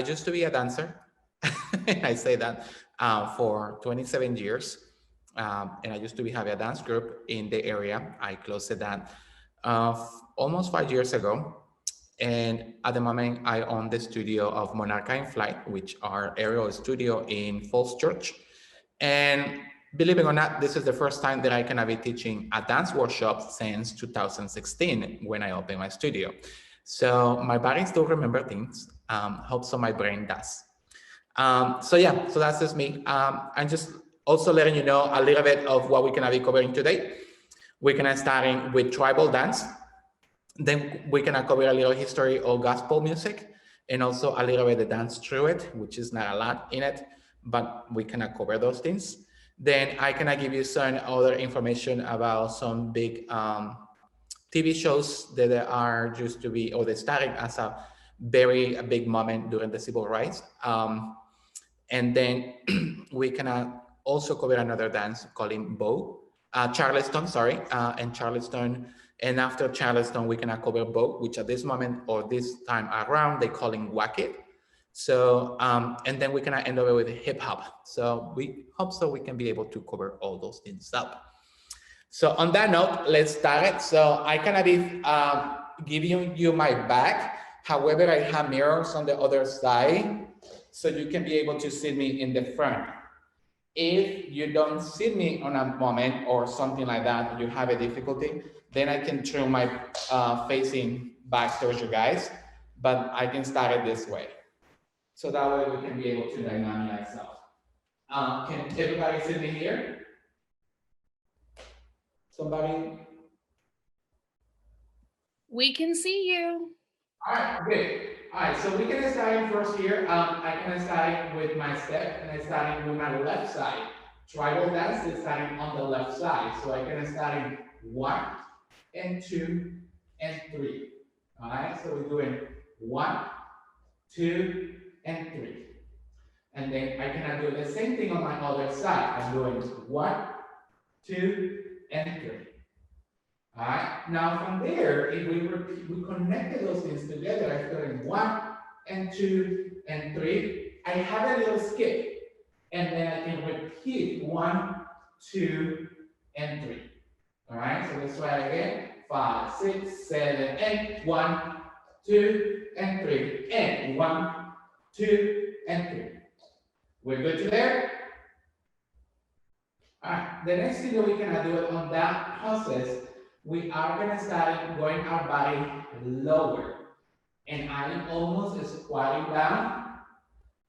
used to be a dancer. I say that for 27 years. And I used to have a dance group in the area. I closed that almost 5 years ago. And at the moment, I own the studio of Monarca in Flight, which are aerial studio in Falls Church. And believe it or not, this is the first time that I can be teaching a dance workshop since 2016 when I opened my studio. So my body still remember things. Hope so my brain does. So yeah, so that's just me. I'm just also letting you know a little bit of what we can be covering today. We're gonna starting with tribal dance. Then we're gonna cover a little history of gospel music and also a little bit of dance through it, which is not a lot in it, but we cannot cover those things. Then I cannot give you some other information about some big TV shows that are used to be, or they started as a very big moment during the civil rights. And then we can also cover another dance called Charleston, sorry, and Charleston. And after Charleston, we can cover both, which at this moment or this time around, they call it Waacking. So, and then we can end over with hip hop. So we hope so we can be able to cover all those things up. So on that note, let's start it. So I can be giving you my back. However, I have mirrors on the other side, so you can be able to see me in the front. If you don't see me on a moment or something like that, you have a difficulty, then I can turn my facing back towards you guys, but I can start it this way. So that way we can be able to dynamic ourselves. Can everybody see me here? Somebody? We can see you. All right, good. All right, so we're gonna start first here. I'm gonna start with my step, and I'm starting with my left side. Tribal dance is starting on the left side. So I'm gonna start in 1 and 2 and 3. All right, so we're doing 1, 2, and 3. And then I can do the same thing on my other side. I'm doing 1, 2, and 3. All right, now from there, if we connected those things together, I'm doing 1 and 2 and 3. I have a little skip, and then I can repeat 1, 2, and 3. All right, so let's try again. 5, 6, 7, 8. 1, 2, and 3. And 1, 2, and 3. We're good to there? All right, the next thing that we can do it on that process, we are going to start going our body lower. And I'm almost squatting down.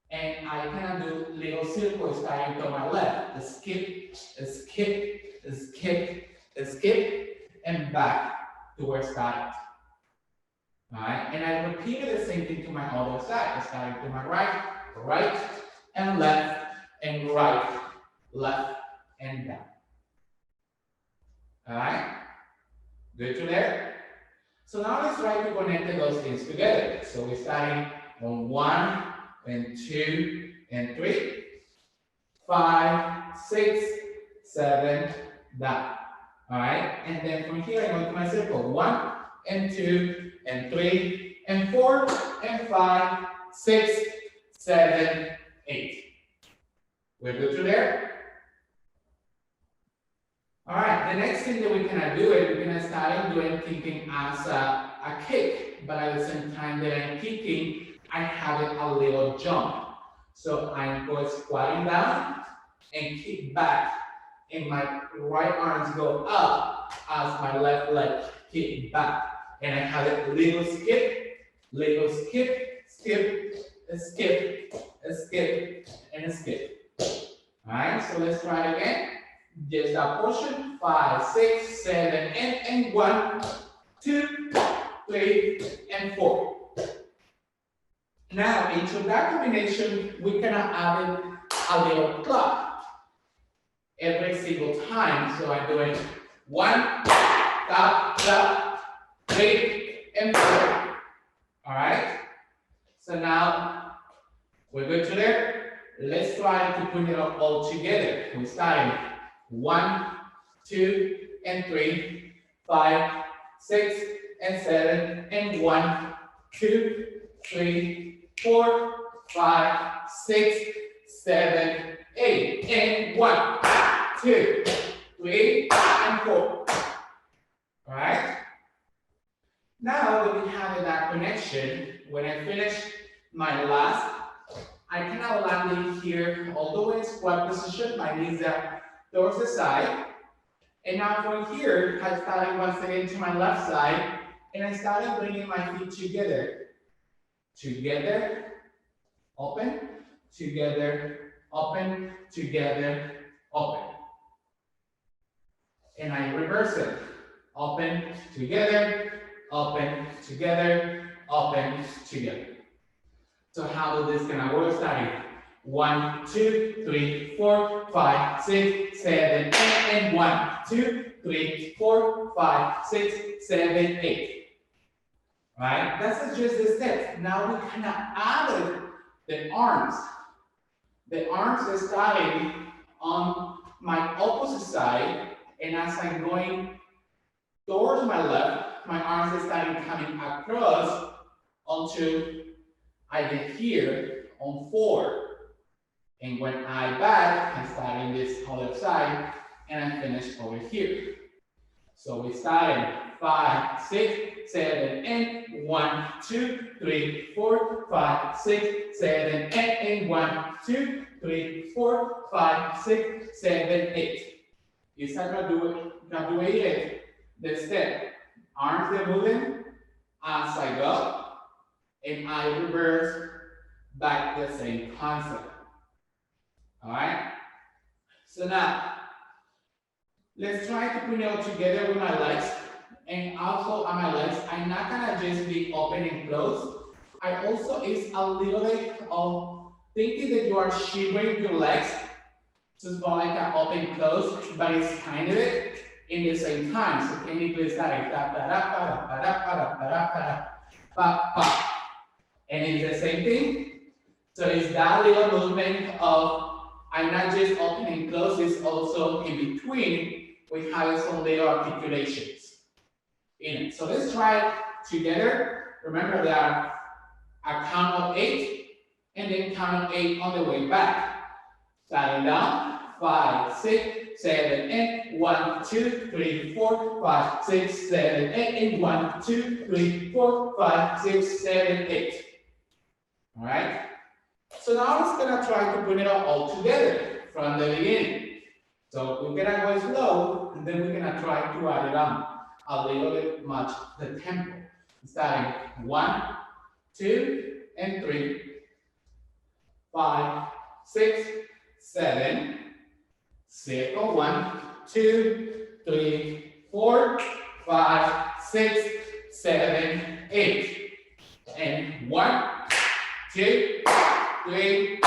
And I can do little circles starting to my left. A skip, a skip, a skip, a skip, and back to where started. All right, and I repeated the same thing to my other side. Starting to my right, right, and left, and right, left, and down. All right, good to there? So now let's try to connect those things together. So we're starting on 1 and 2 and 3, 5, 6, 7, down. All right, and then from here I go to my circle. 1 and 2 and 3 and 4 and 5, 6, 7, 8. We're good to there? All right, the next thing that we can do is we're gonna start doing kicking as a kick, but at the same time that I'm kicking, I have it a little jump. So I'm going squatting down and kick back, and my right arms go up as my left leg kick back, and I have a little skip, skip, a skip, a skip, and a skip. All right, so let's try it again. Just that portion. 5, 6, 7, 8, and 1, 2, 3, and 4. Now, into that combination, we can add a little clap every single time. So I'm doing 1, clap, clap, 3, and 4. All right. So now we're good to there. Let's try to put it all together. We're starting 1, 2, and 3, 5, 6, and 7, and 1, 2, 3, 4, 5, 6, 7, 8. And 1, 2, 3, and 4. All right? Now that we have that connection, when I finish my last, I can now land it here all the way in squat position. My knees are towards the side. And now from here, I started once again to my left side, and I started bringing my feet together. Together, open, together, open, together, open. And I reverse it. Open, together, open, together, open, together. So how is this gonna work? Starting 1, 2, 3, 4, 5, 6, 7, 8, and 1, 2, 3, 4, 5, 6, 7, 8. Right? That's just the steps. Now we kind of added the arms. The arms are starting on my opposite side, and as I'm going towards my left, my arms are starting coming across until I get here on 4. And when I back, I start in this other side, and I finish over here. So we started 5, 6, 7, and 1, 2, 3, 4, 5, 6, 7, and 1, 2, 3, 4, 5, 6, 7, 8. Is that graduated the step? Arms are moving as I go, and I reverse back the same concept. All right? So now, let's try to put it all together with my legs. And also on my legs, I'm not gonna just be open and closed. I also is a little bit of thinking that you are shivering your legs. So it's more like an open and close, but it's kind of it in the same time. So can you please start and it's the same thing. So it's that little movement of I'm not just open and close, it's also in between. We have some little articulations in it. So let's try it together. Remember that a count of 8 and then count of 8 on the way back. Starting down, 5, 6, 7, 8, 1, 2, 3, 4, 5, 6, 7, 8, and 1, 2, 3, 4, 5, 6, 7, 8. All right? So now I'm gonna try to put it all together from the beginning. So we're gonna go slow, and then we're gonna try to add it on a little bit much the tempo. Starting 1, 2, and 3, 5, 6, 7, circle 1, 2, 3, 4, 5, 6, 7, 8, and 1, 2, 3,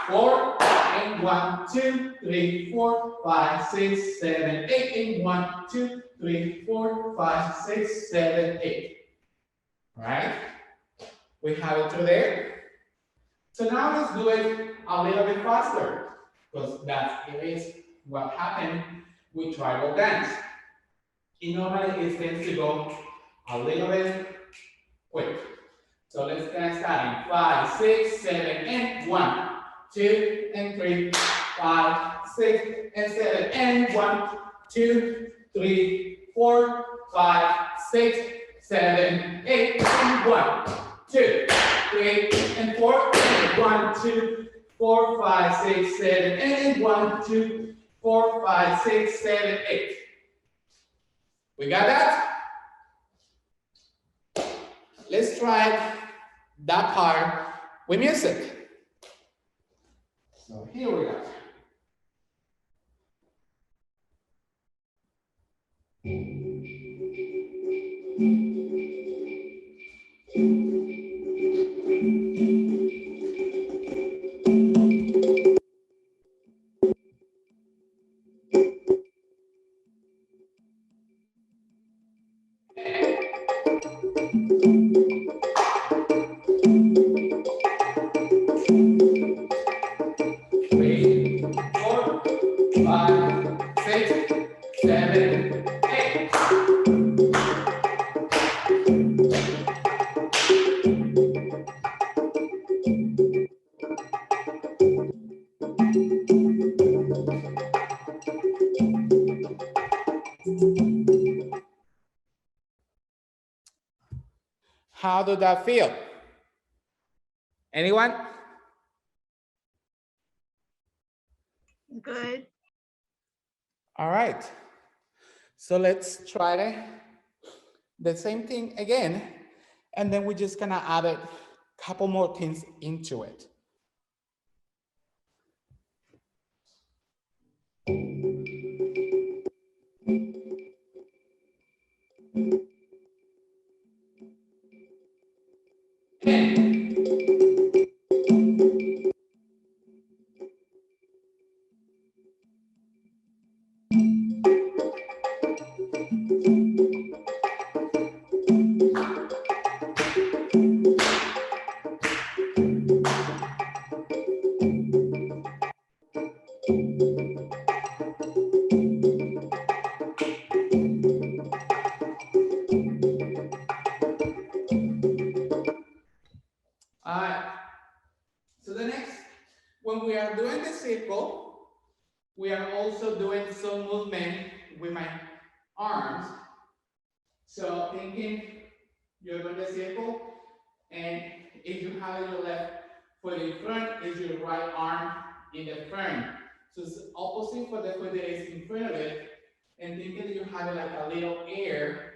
4, and 1, 2, 3, 4, 5, 6, 7, 8, and 1, 2, 3, 4, 5, 6, 7, 8. All right? We have it through there. So now let's do it a little bit faster, because that is what happened with tribal dance. It normally it tends to go a little bit quick. So let's get started. 5, 6, 7, and 1, 2, and 3, 5, 6, and 7, and 1, 2, 3, 4, 5, 6, 7, 8, and 1, 2, 3, and 4, and 1, 2, 4, 5, 6, 7, and 1, 2, 4, 5, 6, 7, 8. We got that? Let's try that part with music. So here we go. How does that feel? Anyone? Good. All right. So let's try the same thing again. And then we're just gonna add a couple more things into it. All right. So the next, when we are doing the circle, we are also doing some movement with my arms. So thinking you're doing the circle, and if you have your left foot in front, is your right arm in the front. So it's opposite for the foot that is in front of it, and thinking that you have like a little air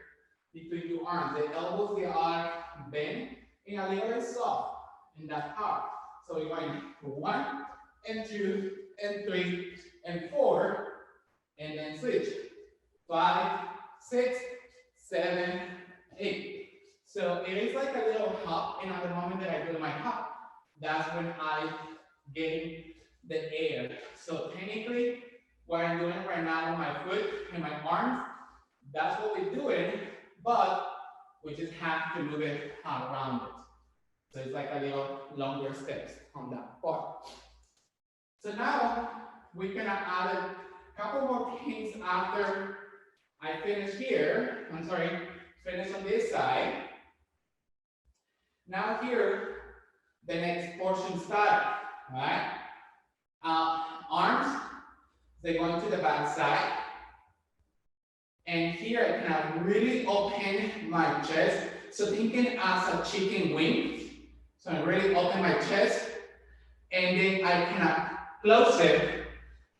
between your arms. The elbows, they are bent and a little soft in that part. So we're going 1 and 2 and 3 and 4, and then switch. 5, 6, 7, 8. So it is like a little hop, and at the moment that I do my hop, that's when I gain the air. So technically, what I'm doing right now with my foot and my arms, that's what we're doing, but we just have to move it around it. So it's like a little longer steps on that part. So now we're gonna add a couple more things after I finish here. I'm sorry, finish on this side. Now here, the next portion starts, all right? Arms, they go into the back side. And here I can really open my chest. So thinking as a chicken wing. So I really open my chest, and then I can close it.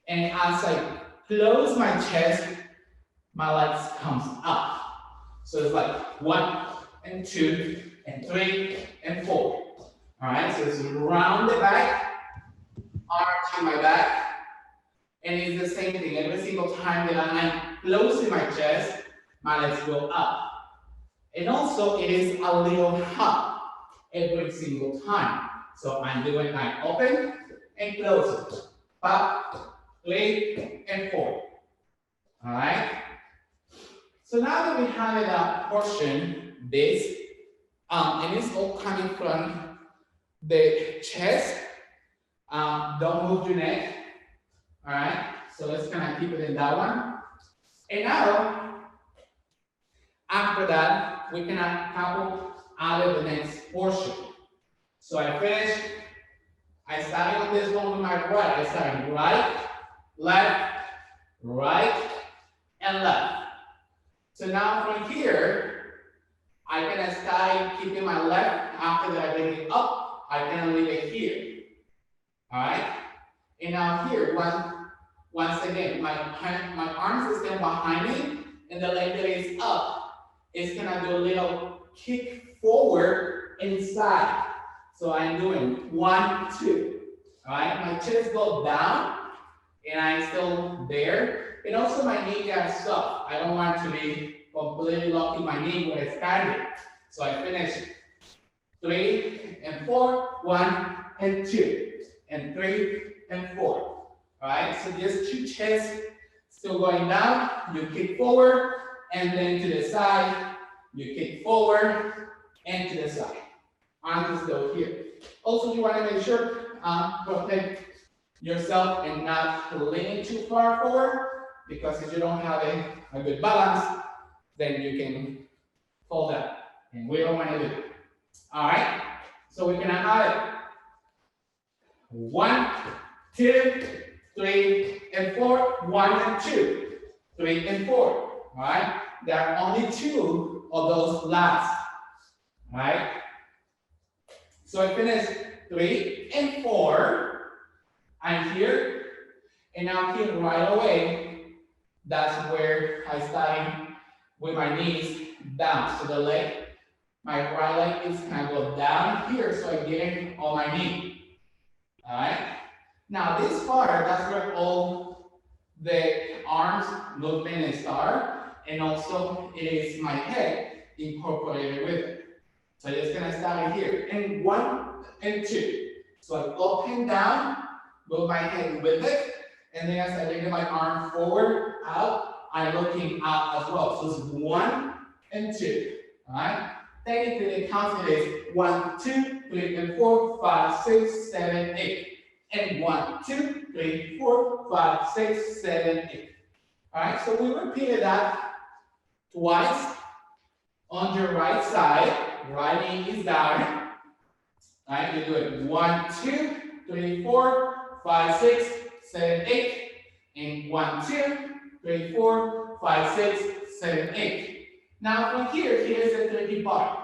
And as I close my chest, my legs comes up. So it's like 1 and 2 and 3 and 4. All right, so it's round the back, arm to my back, and it's the same thing. Every single time that I'm closing my chest, my legs go up. And also it is a little hop every single time. So I'm doing, I open and close it. 5, 3, and 4. All right. So now that we have that portion, this, and it's all coming from the chest. Don't move your neck. All right. So let's kind of keep it in that one. And now, after that, we can couple out the next portion. So I finished. I started on this one with my right. I started right, left, right, and left. So now from here, I can start keeping my left. After that, I bring it up. I can leave it here. All right. And now here, once again, my arms is then behind me, and the leg that is up is gonna do a little kick forward inside. So I'm doing 1, 2. All right, my chest goes down, and I'm still there. And also my knee gets stuck. I don't want to be completely locking my knee when it's standing. So I finish 3 and 4, 1 and 2, and 3 and 4. All right, so just 2 chests still going down. You kick forward, and then to the side. You kick forward and to the side. Arms is still here. Also, you want to make sure protect yourself and not lean too far forward, because if you don't have a good balance, then you can fall down, and we don't want to do it. All right, so we can add it. 1, 2, 3, and 4. 1 and 2, 3 and 4. All right, there are only 2 of those last. right? So I finished 3 and 4. I'm here, and now here right away, that's where I started with my knees down. So the leg, my right leg is gonna go down here, so I get it on my knee. All right. Now this part, that's where all the arms movement start, and also it is my head incorporated with it. So I'm just gonna start here, and 1 and 2. So I up and down, move my head with it, and then as I bring my arm forward, out, I'm looking out as well. So it's 1 and 2. All right. Technically, the count is 1, 2, 3, and 4, 5, 6, 7, 8. And 1, 2, 3, 4, 5, 6, 7, 8. All right, so we repeated that twice on your right side. Right knee is down. All right, you do it 1, 2, 3, 4, 5, 6, 7, 8. And 1, 2, 3, 4, 5, 6, 7, 8. Now from here, here's the tricky part.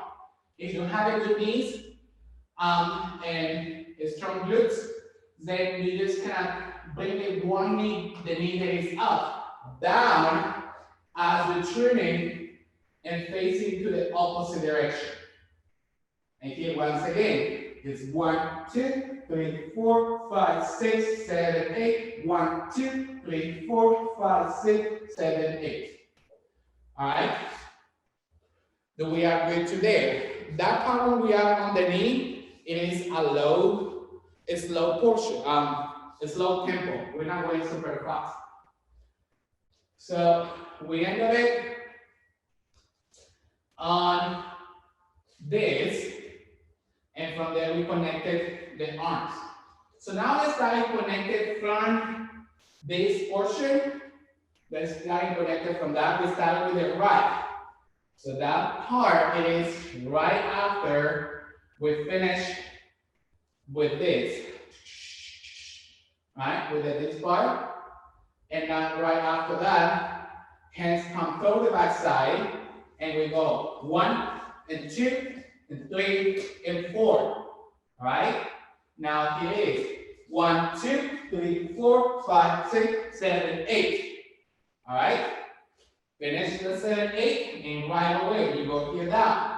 If you have a good knees and strong glutes, then you just kind of bring the one knee, the knee that is up, down, as you're turning and facing to the opposite direction. And here once again, it's 1, 2, 3, 4, 5, 6, 7, 8. 1, 2, 3, 4, 5, 6, 7, 8. All right. So we are good to there. That part when we are on the knee, it is a slow portion, a slow tempo. We're not going super fast. So we ended it on this, and from there we connected the arms. So now let's start connected from this portion. Let's start connected from that. We started with the right. So that part, it is right after we finish with this, right? With this part, and then right after that, hands come through the back side, and we go 1 and 2 and 3 and 4. All right? Now here it is 1, 2, 3, 4, 5, 6, 7, 8. All right? Finish the 7, 8, and right away you go here down.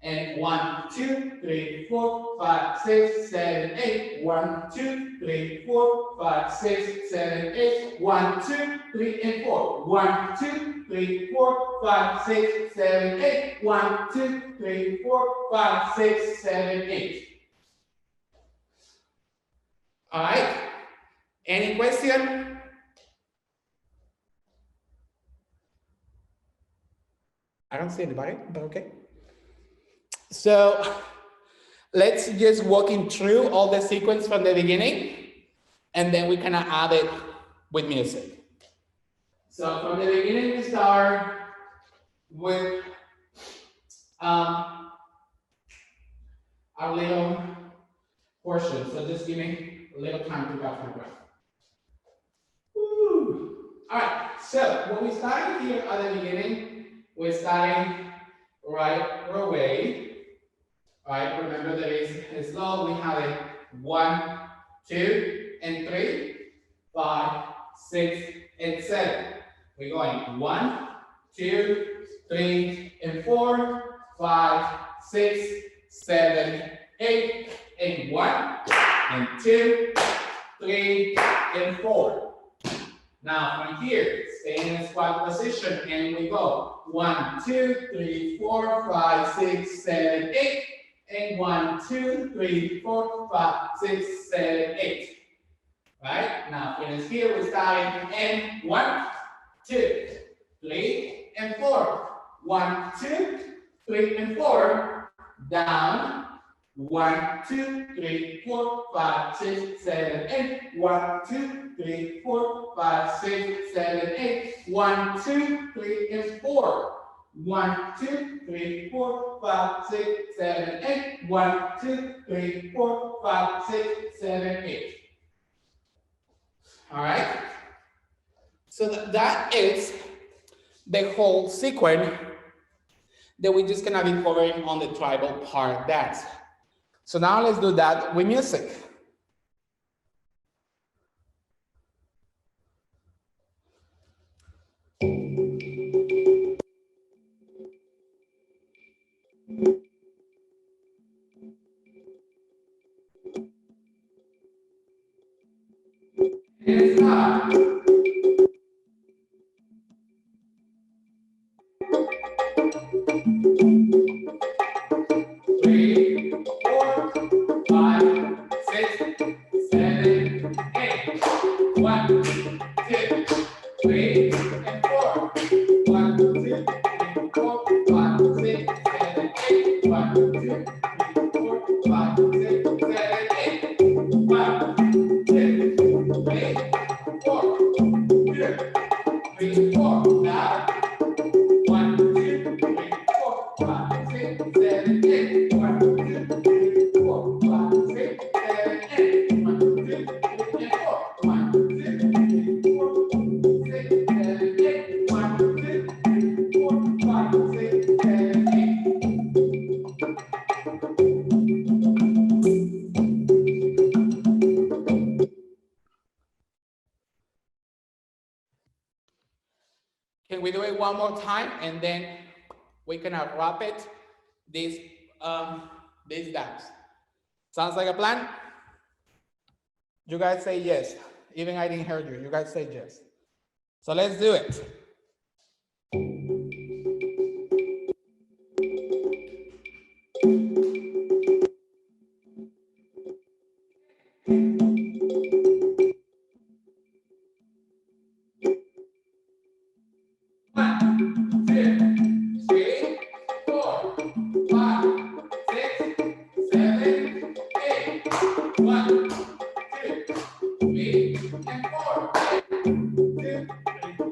And 1, 2, 3, 4, 5, 6, 7, 8. 1, 2, 3, 4, 5, 6, 7, 8. 1, 2, 3, and 4. 1, 2, 3, 4, 5, 6, 7, 8. 1, 2, 3, 4, 5, 6, 7, 8. All right. Any question? I don't see anybody, but okay. So let's just walking through all the sequence from the beginning, and then we kind of add it with music. So from the beginning, we start with our little portion. So just give me a little time to catch my breath. Woo. All right, so when we started here at the beginning, we're starting right away. All right, remember that it's slow. We have it 1, 2, and 3, 5, 6, and 7. We're going 1, 2, 3, and 4, 5, 6, 7, 8, and 1, and 2, 3, and 4. Now from here, stay in the squat position, and we go 1, 2, 3, 4, 5, 6, 7, 8, and 1, 2, 3, 4, 5, 6, 7, 8. Right? Now finish here. We start in 1, 2, 3, and 4. 1, 2, 3, and 4. Down. 1, 2, 3, 4, 5, 6, 7, 8. 1, 2, 3, 4, 5, 6, 7, 8. 1, 2, 3, and 4. 1, 2, 3, 4, 5, 6, 7, 8. 1, 2, 3, 4, 5, 6, 7, 8. All right. So that is the whole sequence Then we're just gonna be covering on the tribal part dance. So now let's do that with music. And start. 3, 4, 5, 6, 7, 8. 1, 2, 3, and 4. 1, 2, 3, 4, 5, 6, 7, 8. 1, 2, 3, 4, 5, 6, 7, 8. 1, 2, 3, 4. 2, 3, 4. Now. 1, 2, 3, 4, 5, 6, 7, 8. 1, 2, 3, 4, 5, 6, 7, 8. 1, 2, 3, 4. 1, 2, 3, 4, 6, 7, 8. 1, 2, 3, 4, 5, 6, 7, 8. Can we do it one more time and then we can wrap it this this dance? Sounds like a plan? You guys say yes. Even I didn't hear you. You guys say yes. So let's do it. One, two, three, 4, 5, 6, 7, 8. 1, 2, 3, and 4. 2, 3,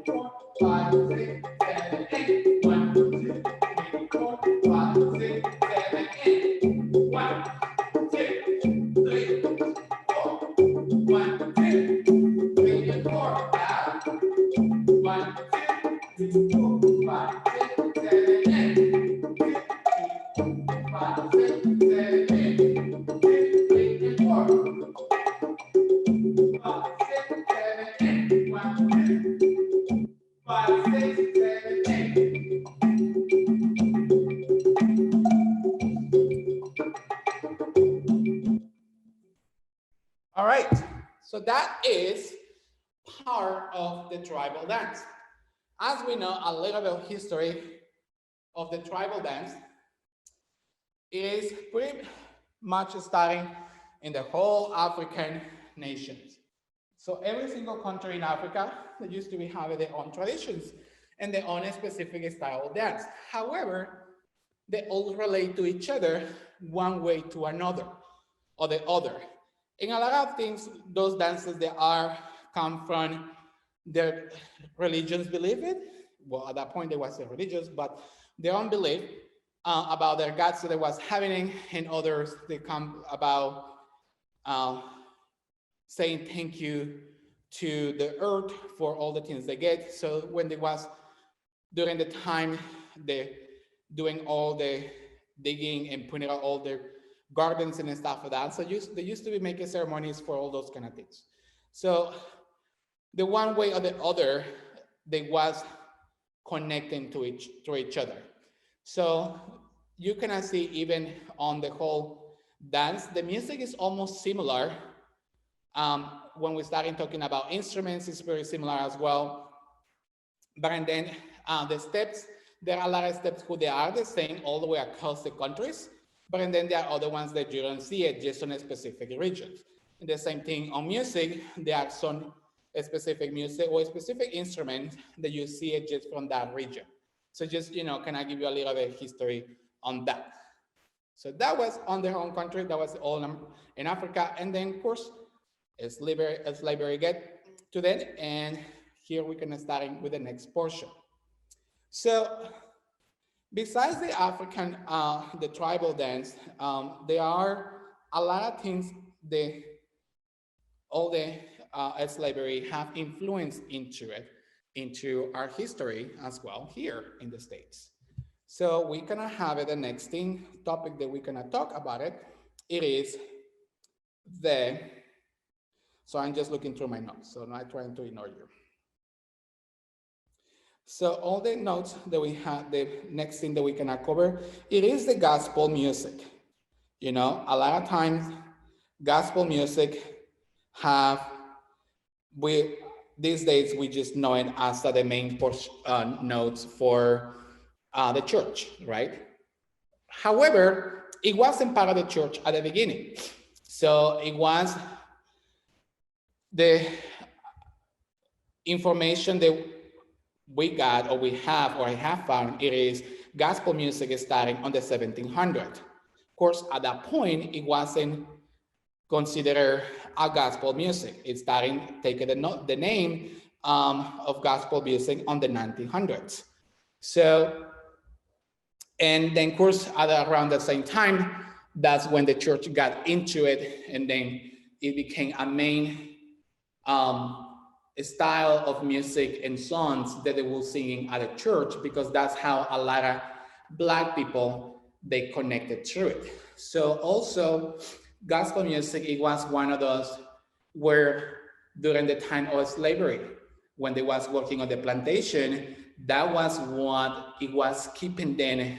4, 5, 6, 7, 8. 1, 2, 3, 4, 5, 6, 7, 8. 1, 2, 3, 4. 1, 2, 3, and 4. Now. 1, 2, 3, 4, 5, 6, 7, 8. 2, 3, 4, 5, 6, 7, 8. 2, 3, and 4. 5, 6, 7, 8. 1, 2, 5, 6, 7, 8. All right. So that is part of the tribal dance. As we know, a little bit of history of the tribal dance is pretty much starting in the whole African nations. So every single country in Africa that used to be having their own traditions and their own specific style of dance. However, they all relate to each other one way to another or the other. In a lot of things, those dances they are come from their religions believe it. Well, at that point, they was religious, but their own belief about their gods that was happening, and others they come about uh, saying thank you to the earth for all the things they get. So when they was during the time they doing all the digging and putting out all their gardens and stuff like that. So they used to be making ceremonies for all those kind of things. So the one way or the other, they was connecting to each other. So you can see even on the whole dance, the music is almost similar. When we started talking about instruments, it's very similar as well. But then the steps, there are a lot of steps who they are the same all the way across the countries. But then there are other ones that you don't see it just on a specific regions. And the same thing on music, there are some specific music or specific instruments that you see it just from that region. So just, can I give you a little bit of history on that? So that was on their own country, that was all in Africa. And then of course, slavery get to that. And here we can start with the next portion. So besides the African, the tribal dance, there are a lot of things all the slavery have influenced into it, into our history as well here in the States. So we're gonna have it. The next thing topic that we're gonna talk about it. It is the. So I'm just looking through my notes. So I'm not trying to ignore you. So all the notes that we have, the next thing that we can cover, it is the gospel music. You know, a lot of times, gospel music have we these days we just know it as the main notes for the church, right? However, it wasn't part of the church at the beginning, so it was the information that we got or we have or I have found. It is gospel music is starting on the 1700s. Of course, at that point, it wasn't considered a gospel music. It's starting taking the name of gospel music on the 1900s. So, and then, of course, at around the same time, that's when the church got into it, and then it became a main style of music and songs that they were singing at a church, because that's how a lot of Black people they connected to it. So also gospel music, it was one of those where during the time of slavery, when they was working on the plantation, that was what it was keeping them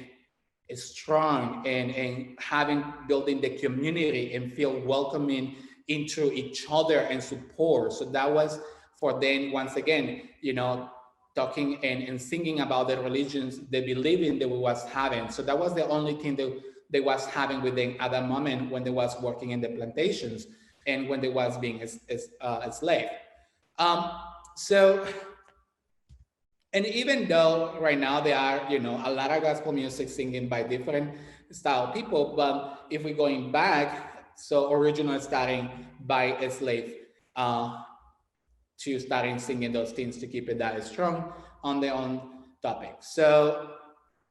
strong and having building the community and feel welcoming into each other and support. So that was for them, once again, you know, talking and singing about the religions they believe in that we was having. So that was the only thing that they was having with them at that moment when they was working in the plantations and when they was being a slave. Um, so, and even though right now there are, you know, a lot of gospel music singing by different style people, but if we're going back, so original starting by a slave to starting singing those things to keep it that strong on their own topic. So,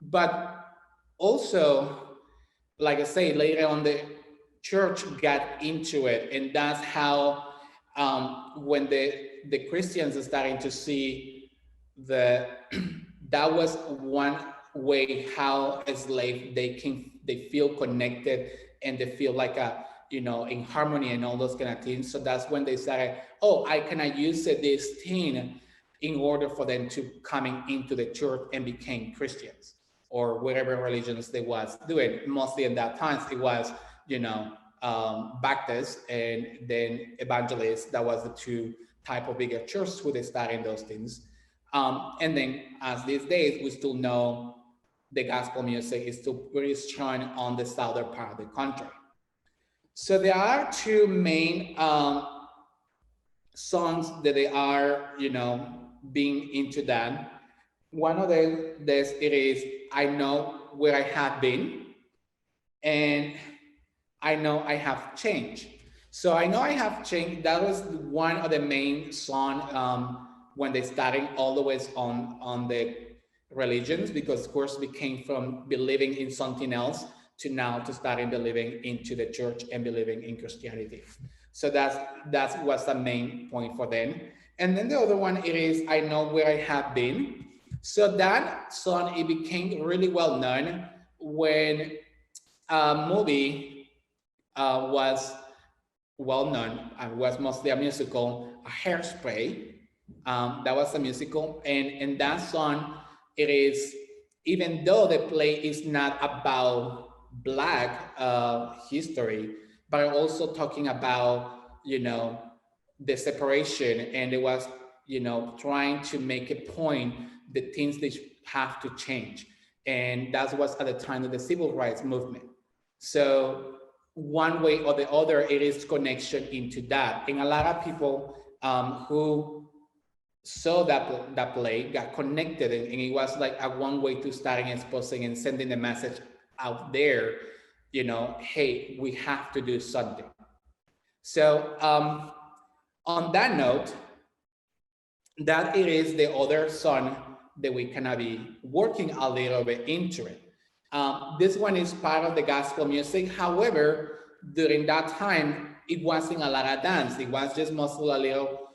but also, like I say, later on the church got into it, and that's how when the Christians are starting to see the that was one way how a slave they feel connected and they feel like a, you know, in harmony and all those kind of things. So that's when they started, oh, I cannot use this thing in order for them to coming into the church and became Christians or whatever religions they was doing. Mostly in that times it was, you know, Baptists and then evangelists. That was the two type of bigger churches who they started those things. And then as these days, we still know the gospel music is still very strong on the southern part of the country. So there are two main songs that they are, you know, being into that. One of them, this it is I Know Where I Have Been, and I Know I Have Changed. So I Know I Have Changed, that was one of the main song when they starting all the way on the religions, because of course we came from believing in something else to now to starting believing into the church and believing in Christianity. So that's what's the main point for them. And then the other one it is I Know Where I Have Been. So that song it became really well known when a movie was well known and was mostly a musical, a Hairspray. That was a musical, and in that song, it is even though the play is not about Black history, but also talking about, you know, the separation, and it was, you know, trying to make a point that things that have to change, and that was at the time of the civil rights movement. So one way or the other, it is connection into that, and a lot of people who saw that play got connected, and it was like a one way to starting exposing and sending the message out there, you know, hey, we have to do something. So on that note, that it is the other song that we can be working a little bit into it. This one is part of the gospel music. However, during that time, it wasn't a lot of dance. It was just mostly a little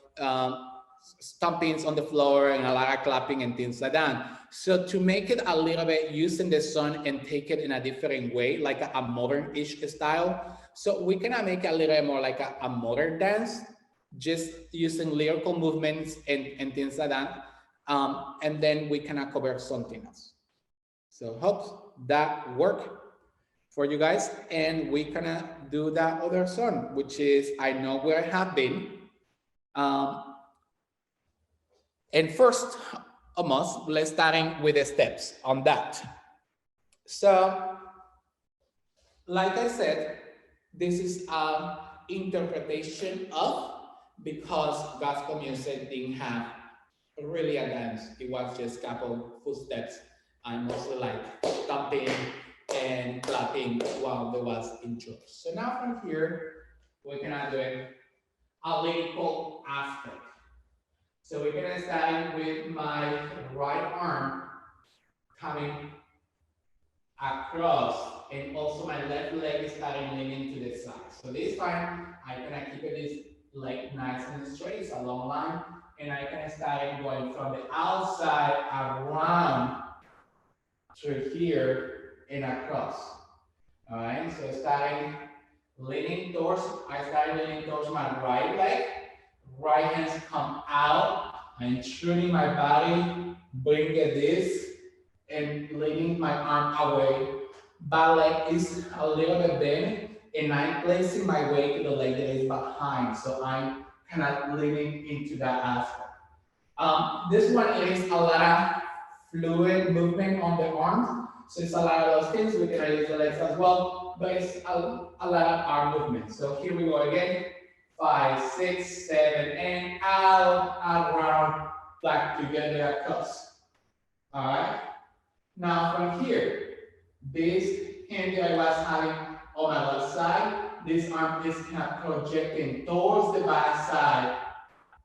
stompings on the floor and a lot of clapping and things like that. So to make it a little bit using the song and take it in a different way, like a modern-ish style. So we cannot make it a little bit more like a modern dance, just using lyrical movements and things like that. And then we cannot cover something else. So hope that work for you guys. And we cannot do that other song, which is I Know Where I Have Been. And first, almost, let's starting with the steps on that. So, like I said, this is an interpretation of, because gospel music didn't have really a dance. It was just a couple footsteps and mostly like stomping and clapping while there was intro. So now from here, we're gonna do it a lyrical aspect. So we're gonna start with my right arm coming across, and also my left leg is starting leaning to the side. So this time I'm gonna keep this leg nice and straight. It's a long line, and I'm gonna start going from the outside around to here and across. All right. So starting leaning towards. I start leaning towards my right leg. Right hands come out. I'm turning my body, bring it this, and leaning my arm away. Back leg is a little bit bent, and I'm placing my weight to the leg that is behind. So I'm kind of leaning into that aspect. This one is a lot of fluid movement on the arms. So it's a lot of those things. We can use the legs as well, but it's a lot of arm movement. So here we go again. 5, 6, 7, and out, around, back together across. All right. Now from here, this hand that I was having on my left side, this arm is kind of projecting towards the back side.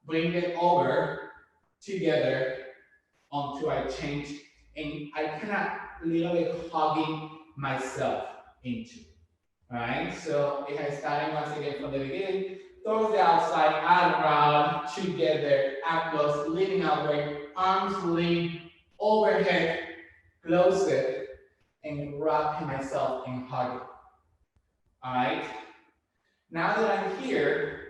Bring it over together until I change, and I kind of literally hugging myself into. All right. So if I starting once again from the beginning. Towards the outside, around, together, across, leaning outward, arms lean, overhead, close it, and wrapping myself and hugging. All right? Now that I'm here,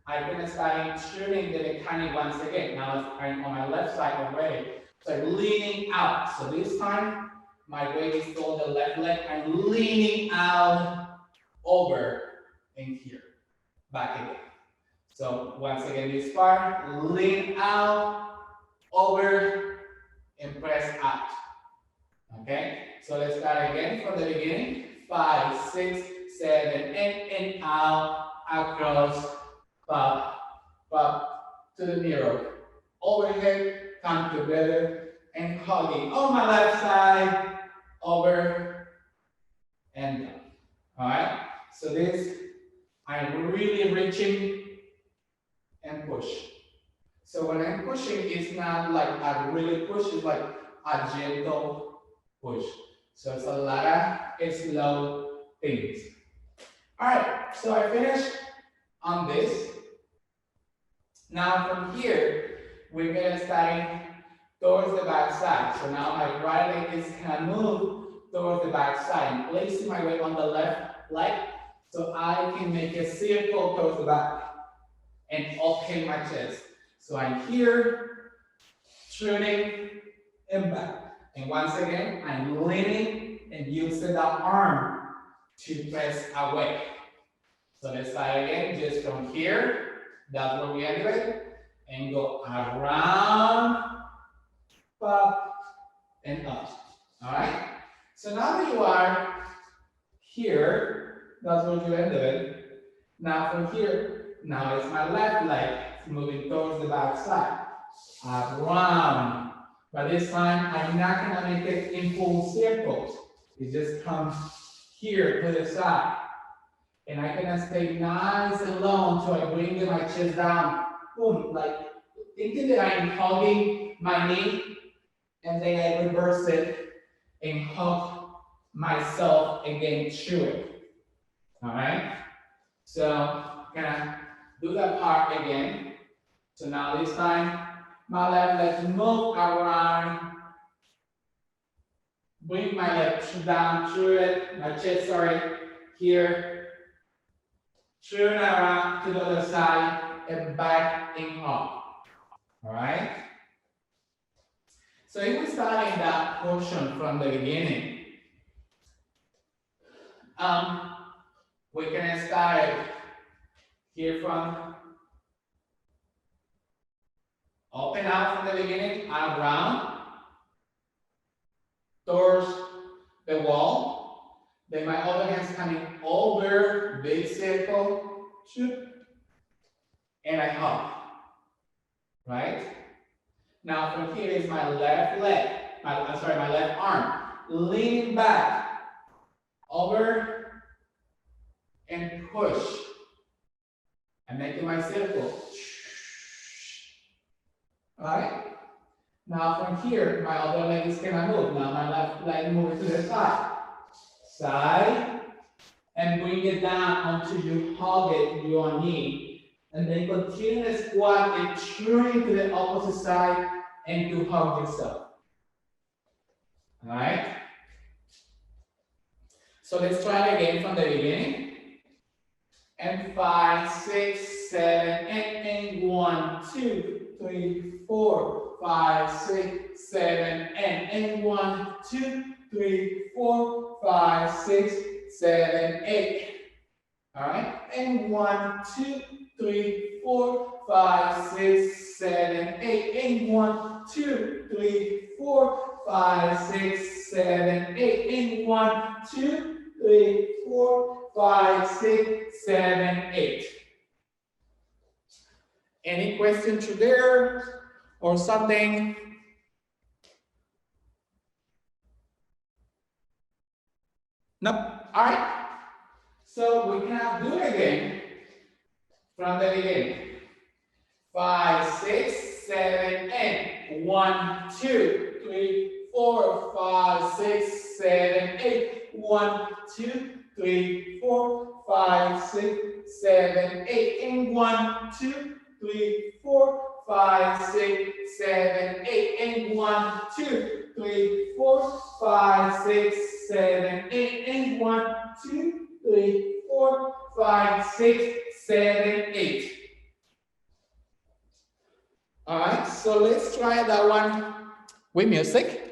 I'm gonna start turning the mechanic once again. Now I'm on my left side already. So I'm leaning out. So this time, my weight is still on the left leg. I'm leaning out, over, and here. Back again. So once again, this part, lean out, over, and press out. Okay? So let's start again from the beginning. 5, 6, 7, and out, across, up, up, to the mirror. Overhead, come together, and hugging. On my left side, over, and down. Alright? So this, I'm really reaching and push. So when I'm pushing, it's not like a really push, it's like a gentle push. So it's a lot of slow things. All right, so I finished on this. Now from here, we're gonna start towards the back side. So now my right leg is gonna move towards the back side, placing my weight on the left leg, so I can make a circle towards the back and open my chest. So I'm here, turning and back. And once again, I'm leaning and using that arm to press away. So let's start again, just from here. That's where we ended it. And go around, up, and up. All right? So now that you are here, that's where you ended it. Now from here, now it's my left leg moving towards the back side. Around. But this time, I'm not gonna make it in full circles. It just comes here to the side. And I'm gonna stay nice and low until I bring my chest down. Boom, like thinking that I'm hugging my knee, and then I reverse it and hug myself again through it. All right? So I'm gonna do that part again. So now this time, my left leg move around. Bring my leg down through it, my chest, sorry, here. Turn around to the other side and back and up. All right? So if we start in that portion from the beginning, we can start here from open out from the beginning, and around towards the wall. Then my other hand's coming over, big circle, shoot, and I hop. Right? Now from here is my left leg, my left arm, leaning back, over, and push. I'm making my circle. Right? Now from here, my other leg is gonna move. Now my left leg moves to the side. Side, and bring it down until you hug it with your knee. And then continue to squat and turn to the opposite side and to hug yourself. All right? So let's try it again from the beginning. And 5, 6, 7, 8, and 1, 2, 3, 4, 5, 6, 7, and 1, 2, 3, 4, 5, 6, 7, 8. All right, and 1, 2, 3, 4, 5, 6, 7, 8, and 1, 2, 3, 4, 5, 6, 7, 8, and 1, 2, 3, 4, 5, 6, 7, 8. Any question to there or something? Nope. All right. So we can do it again from the beginning. 5, 6, 7, 8. 1, 2, 3, 4, 5, 6, 7, 8. 1, 2, 3, 4, 5, 6, 7, 8. And 1, 2, 3, 4, 5, 6, 7, 8. And 1, 2, 3, 4, 5, 6, 7, 8. And 1, 2, 3, 4, 5, 6, 7, 8. All right, so let's try that one with music.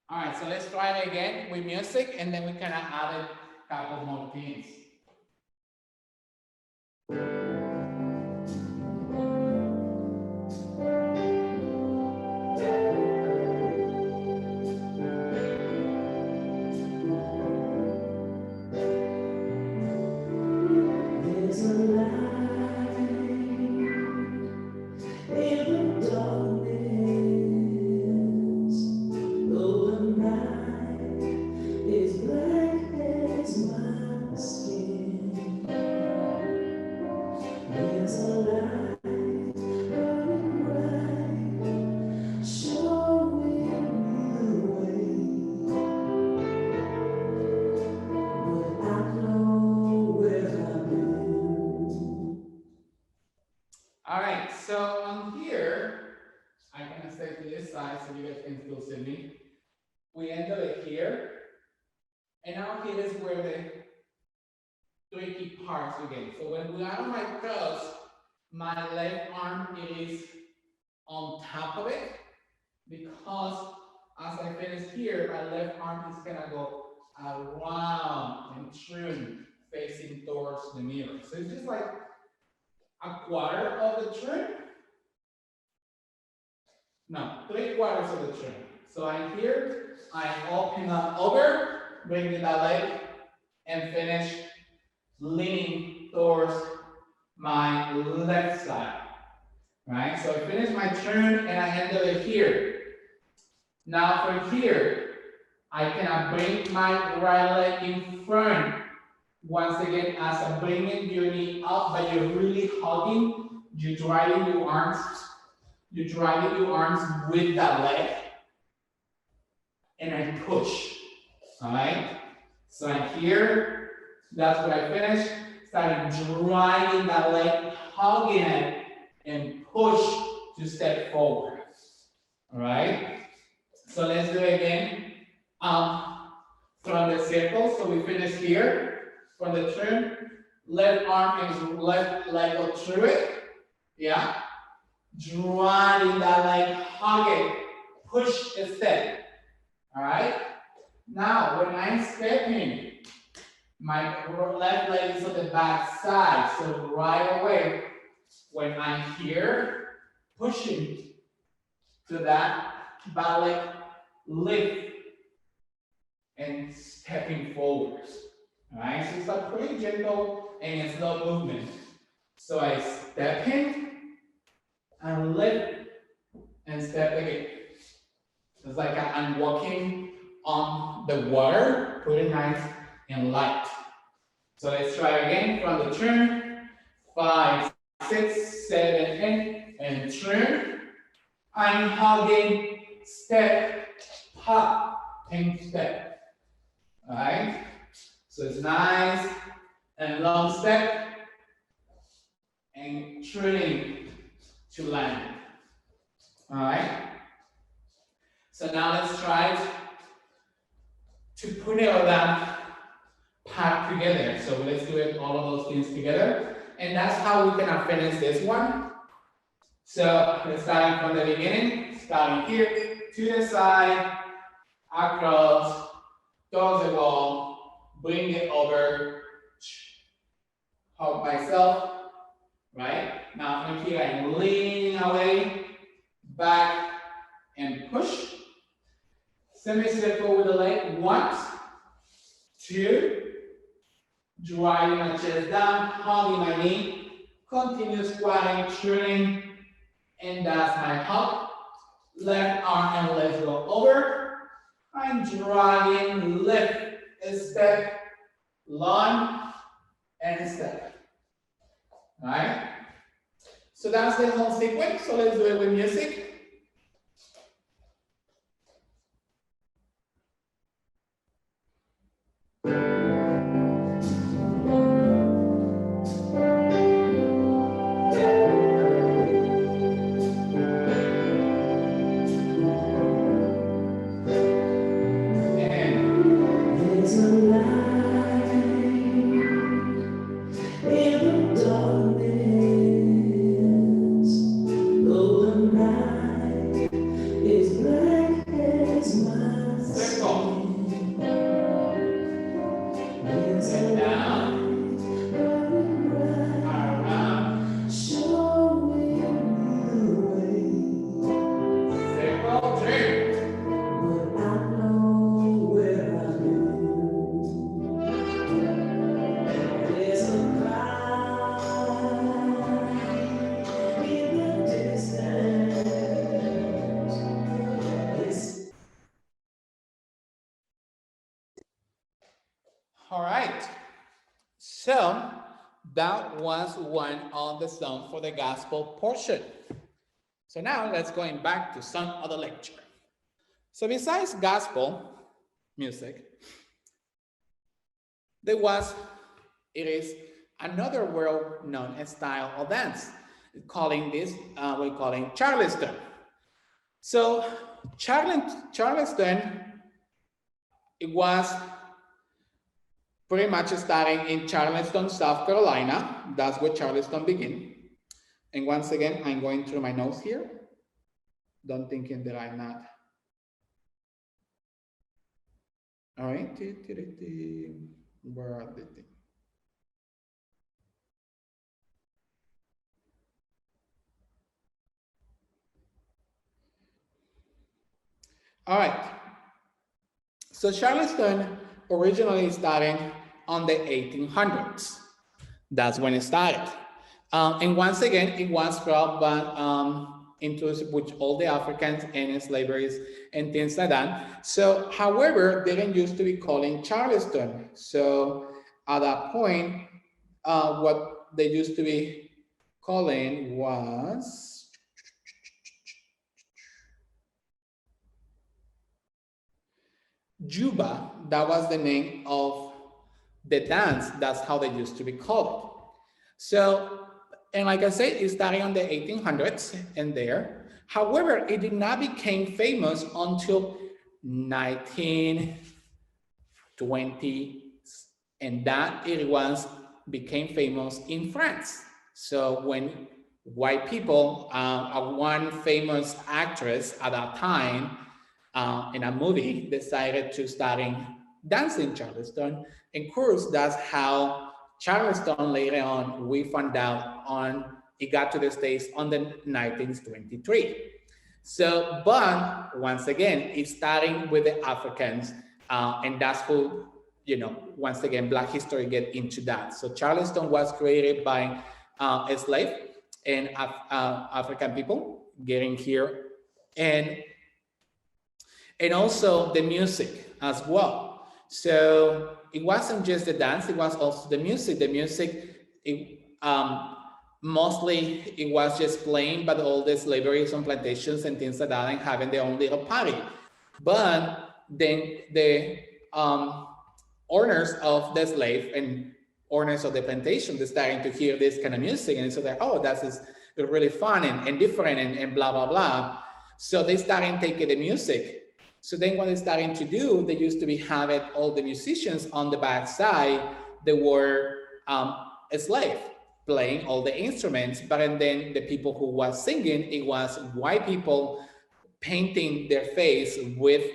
All right, so let's try it again with music, and then we can add a couple more things. stay to this side so you guys can still see me. We ended it here. And now here is where the tricky parts begin. So when we are on my cross, my left arm is on top of it because as I finish here, my left arm is gonna go around and turn facing towards the mirror. So it's just like a quarter of the turn. No, 3/4 of the turn. So I'm here, I open up over, bring the leg, and finish leaning towards my left side. Right? So I finish my turn and I end it here. Now from here, I can bring my right leg in front. Once again, as I'm bringing your knee up, but you're really hugging, you're driving your arms with that leg, and I push. All right? So I'm here, that's what I finish. Starting driving that leg, hugging it, and push to step forward. All right? So let's do it again. From the circle, so we finish here. From the turn, left arm and left leg go through it. Yeah. Driving that leg, hug it, push the step. All right. Now, when I'm stepping, my left leg is on the back side. So right away, when I'm here, pushing to that back leg, lift and stepping forwards. All right, so it's a pretty gentle and slow movement. So I step in and lift and step again. It's like I'm walking on the water, pretty nice and light. So let's try again from the turn. 5, 6, 7, 8, and turn. I'm hugging, step, hop, and step. All right. So it's nice and long step and turning to land. All right. So now let's try to put all that part together. So let's do it all of those things together. And that's how we can finish this one. So let's start from the beginning, starting here to the side, across, towards the wall. Bring it over, hug myself, right? Now from here, I'm leaning away, back, and push. Semicircle with the leg, 1, 2, driving my chest down, hugging my knee, continue squatting, turning, and that's my hug. Left arm and legs go over. I'm driving, lift, step, lunge, and step. All right? So that's the whole sequence. So let's do it with music. All right, so that was one of the songs for the gospel portion. So now let's going back to some other lecture. So besides gospel music, it is another world-known style of dance, calling this, we're calling Charleston. So Charleston, it was pretty much starting in Charleston, South Carolina. That's where Charleston began. And once again, I'm going through my notes here. Don't thinking that I'm not. All right. Where are the things? All right. So Charleston originally started on the 1800s. That's when it started. And once again, it was brought back into with all the Africans and slaveries and things like that. So, however, they didn't used to be calling Charleston. So, at that point, what they used to be calling was Juba. That was the name of the dance. That's how they used to be called. So, and like I said, it started on the 1800s and there. However, it did not become famous until 1920, and that it was became famous in France. So when white people, one famous actress at that time in a movie decided to start dancing Charleston. And of course, that's how Charleston later on, we found out it got to the States on the 1923. So, but once again, it's starting with the Africans, and that's who, once again, Black history get into that. So Charleston was created by a slave and African people getting here, and also the music as well. So it wasn't just the dance, it was also the music. The music, mostly it was just playing by all the slavery on plantations and things like that and having their own little party. But then the owners of the slave and owners of the plantation, they're starting to hear this kind of music, and so they're, oh, that's really fun and different and blah, blah, blah. So they started taking the music. So then what they're starting to do, they used to be having all the musicians on the back side, they were a slave playing all the instruments, but then the people who was singing, it was white people painting their face with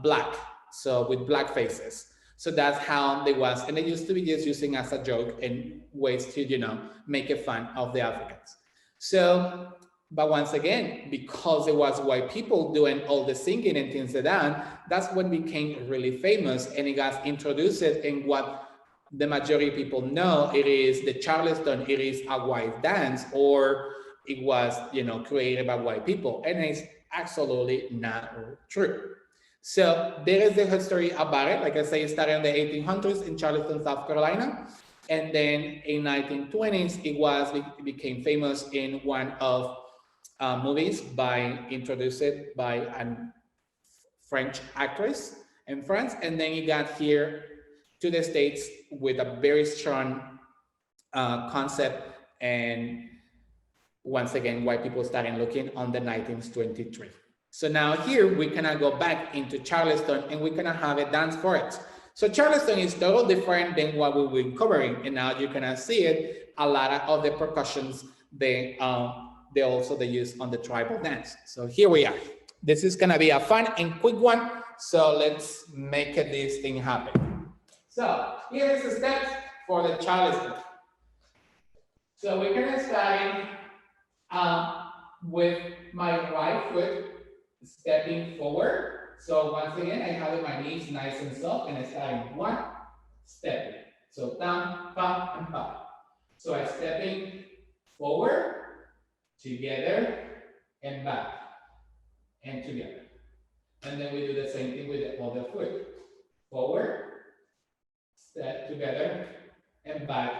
black, so with black faces. So that's how they was, and they used to be just using as a joke and ways to, make a fun of the Africans. So, but once again, because it was white people doing all the singing and things like that, that's when it became really famous, and it got introduced in what the majority of people know it is the Charleston, it is a white dance, or it was, created by white people, and it's absolutely not true. So there is the history about it. Like I say, it started in the 1800s in Charleston, South Carolina. And then in 1920s, it became famous in one of movies introduced by a French actress in France. And then it got here to the States with a very strong concept. And once again, white people started looking on the 1923. So now here we cannot go back into Charleston and we cannot have a dance for it. So Charleston is totally different than what we've been covering, and now you cannot see it. A lot of the percussions they use on the tribal dance. So here we are. This is gonna be a fun and quick one. So let's make this thing happen. So here is the steps for the Charleston. So we're gonna start with my right foot stepping forward. So once again, I have my knees nice and soft, and I start in one, stepping. So down, up, and up. So I'm stepping forward, together, and back, and together. And then we do the same thing with the other foot. Forward, step together, and back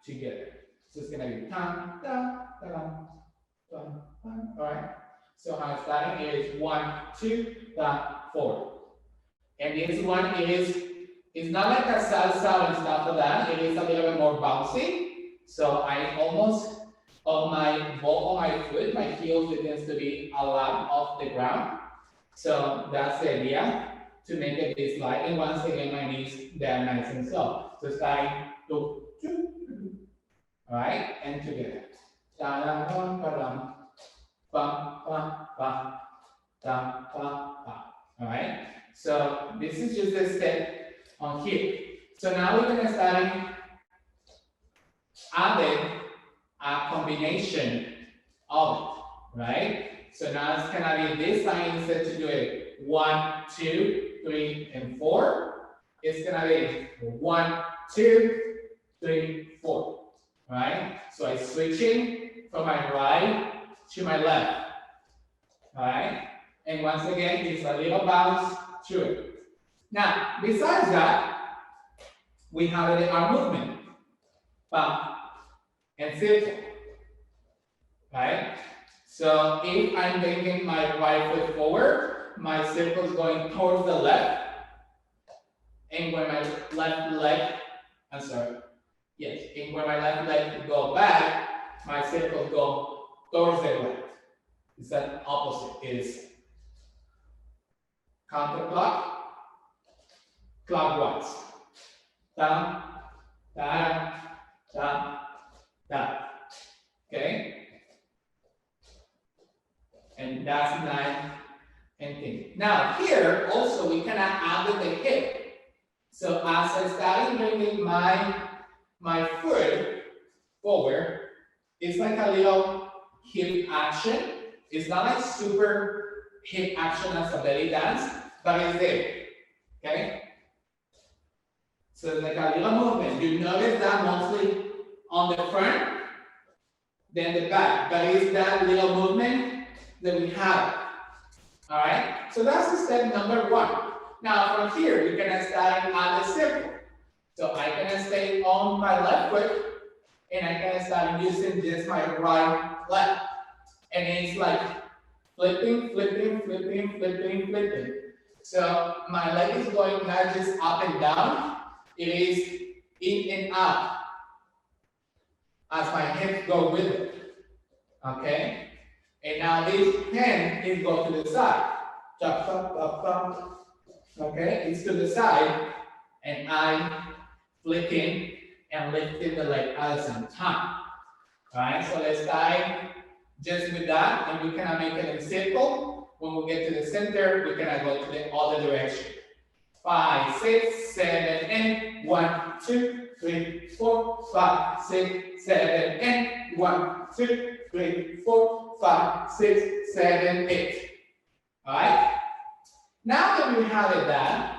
together. So it's gonna be down, down, down, down, down. All right. So how it's starting is 1, 2, 4. And this one is not like a salsa and stuff like that. It is a little bit more bouncy. So I almost of my ball on my foot, my heel begins to be a lot off the ground. So that's the idea, to make it this light. And once again, my knees, they're nice and slow. So starting to, all right, and together. Da da da ba ba ba da ba ba. All right. So this is just a step on here. So now we're gonna start adding a combination of it, right? So now it's gonna be this line. Instead to do it 1, 2, 3, and 4. It's gonna be 1, 2, 3, 4. Right? So I'm switching from my right to my left. Right? And once again, it's a little bounce through it. Now, besides that, we have the arm movement. Bump and circle. Right? So if I'm bringing my right foot forward, my circle is going towards the left. And when my left leg, I'm sorry, yes, and when my left leg go back, my circle go towards the right. It's that opposite. It is counterclock, clockwise. Down, down, down, down. Okay? And that's 9 and 10. Now here also we can add the hip. So as I start bringing my foot forward, it's like a little hip action. It's not like super hip action as a belly dance, but it's there. Okay? So it's like a little movement. You notice that mostly on the front, then the back. But it's that little movement that we have. All right? So that's step number 1. Now from here, we're gonna start at the circle. So I'm gonna stay on my left foot, and I'm gonna start using just my right leg. And it's like flipping, flipping, flipping, flipping, flipping. So my leg is going not just up and down, it is in and out as my hips go with it. Okay? And now this hand is going to the side. Chop, chop, chop, chop. Okay, it's to the side, and I'm flicking and lifting the leg at the same time. All right, so let's start just with that, and we can make it in circle. When we get to the center, we can go to the other direction. 5, 6, 7, and 1, 2, 3, 4, 5, 6, 7, and 1, 2, 3, 4, 5, 6, 7, 8. All right. Now that we have it done,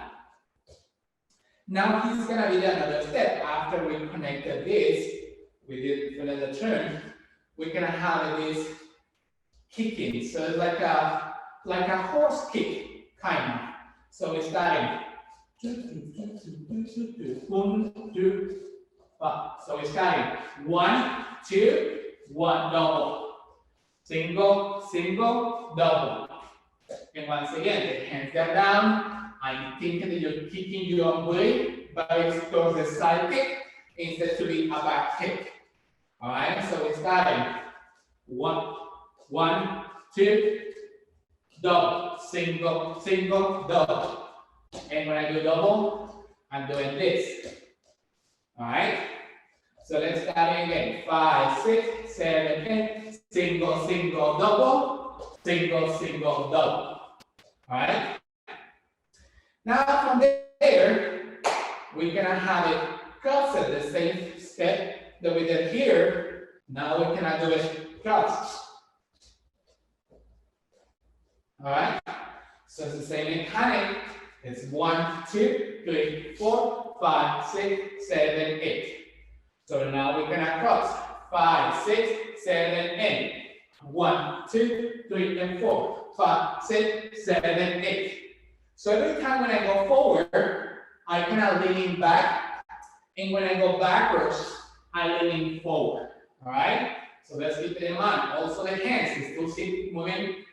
now he's gonna be another step. After we connected this, we did another turn, we're gonna have this kicking. So it's like a horse kick, kind of. So we're starting. 1, 2, 5. So we're starting 1, 2, 1, double. Single, single, double. And once again, the hands are down. I'm thinking that you're kicking your own booty, but it's towards the side kick instead to be a back kick. All right, so we're starting. 1, 1, 2, double, single, single, double. And when I do double, I'm doing this. All right, so let's start again. 5, 6, 7, 8, single, single, double, single, single, double. All right. Now from there, we're gonna have it cross at the same step that we did here. Now we cannot do it cross. All right. So it's the same mechanic. It's 1, 2, 3, 4, 5, 6, 7, 8. So now we're gonna cross 5, 6, 7, 8. 1, 2, 3, and 4. 5, 6, 7, 8. So every time when I go forward, I kind of leaning back, and when I go backwards, I leaning forward. All right. So let's keep it in mind. Also the hands is still keep moving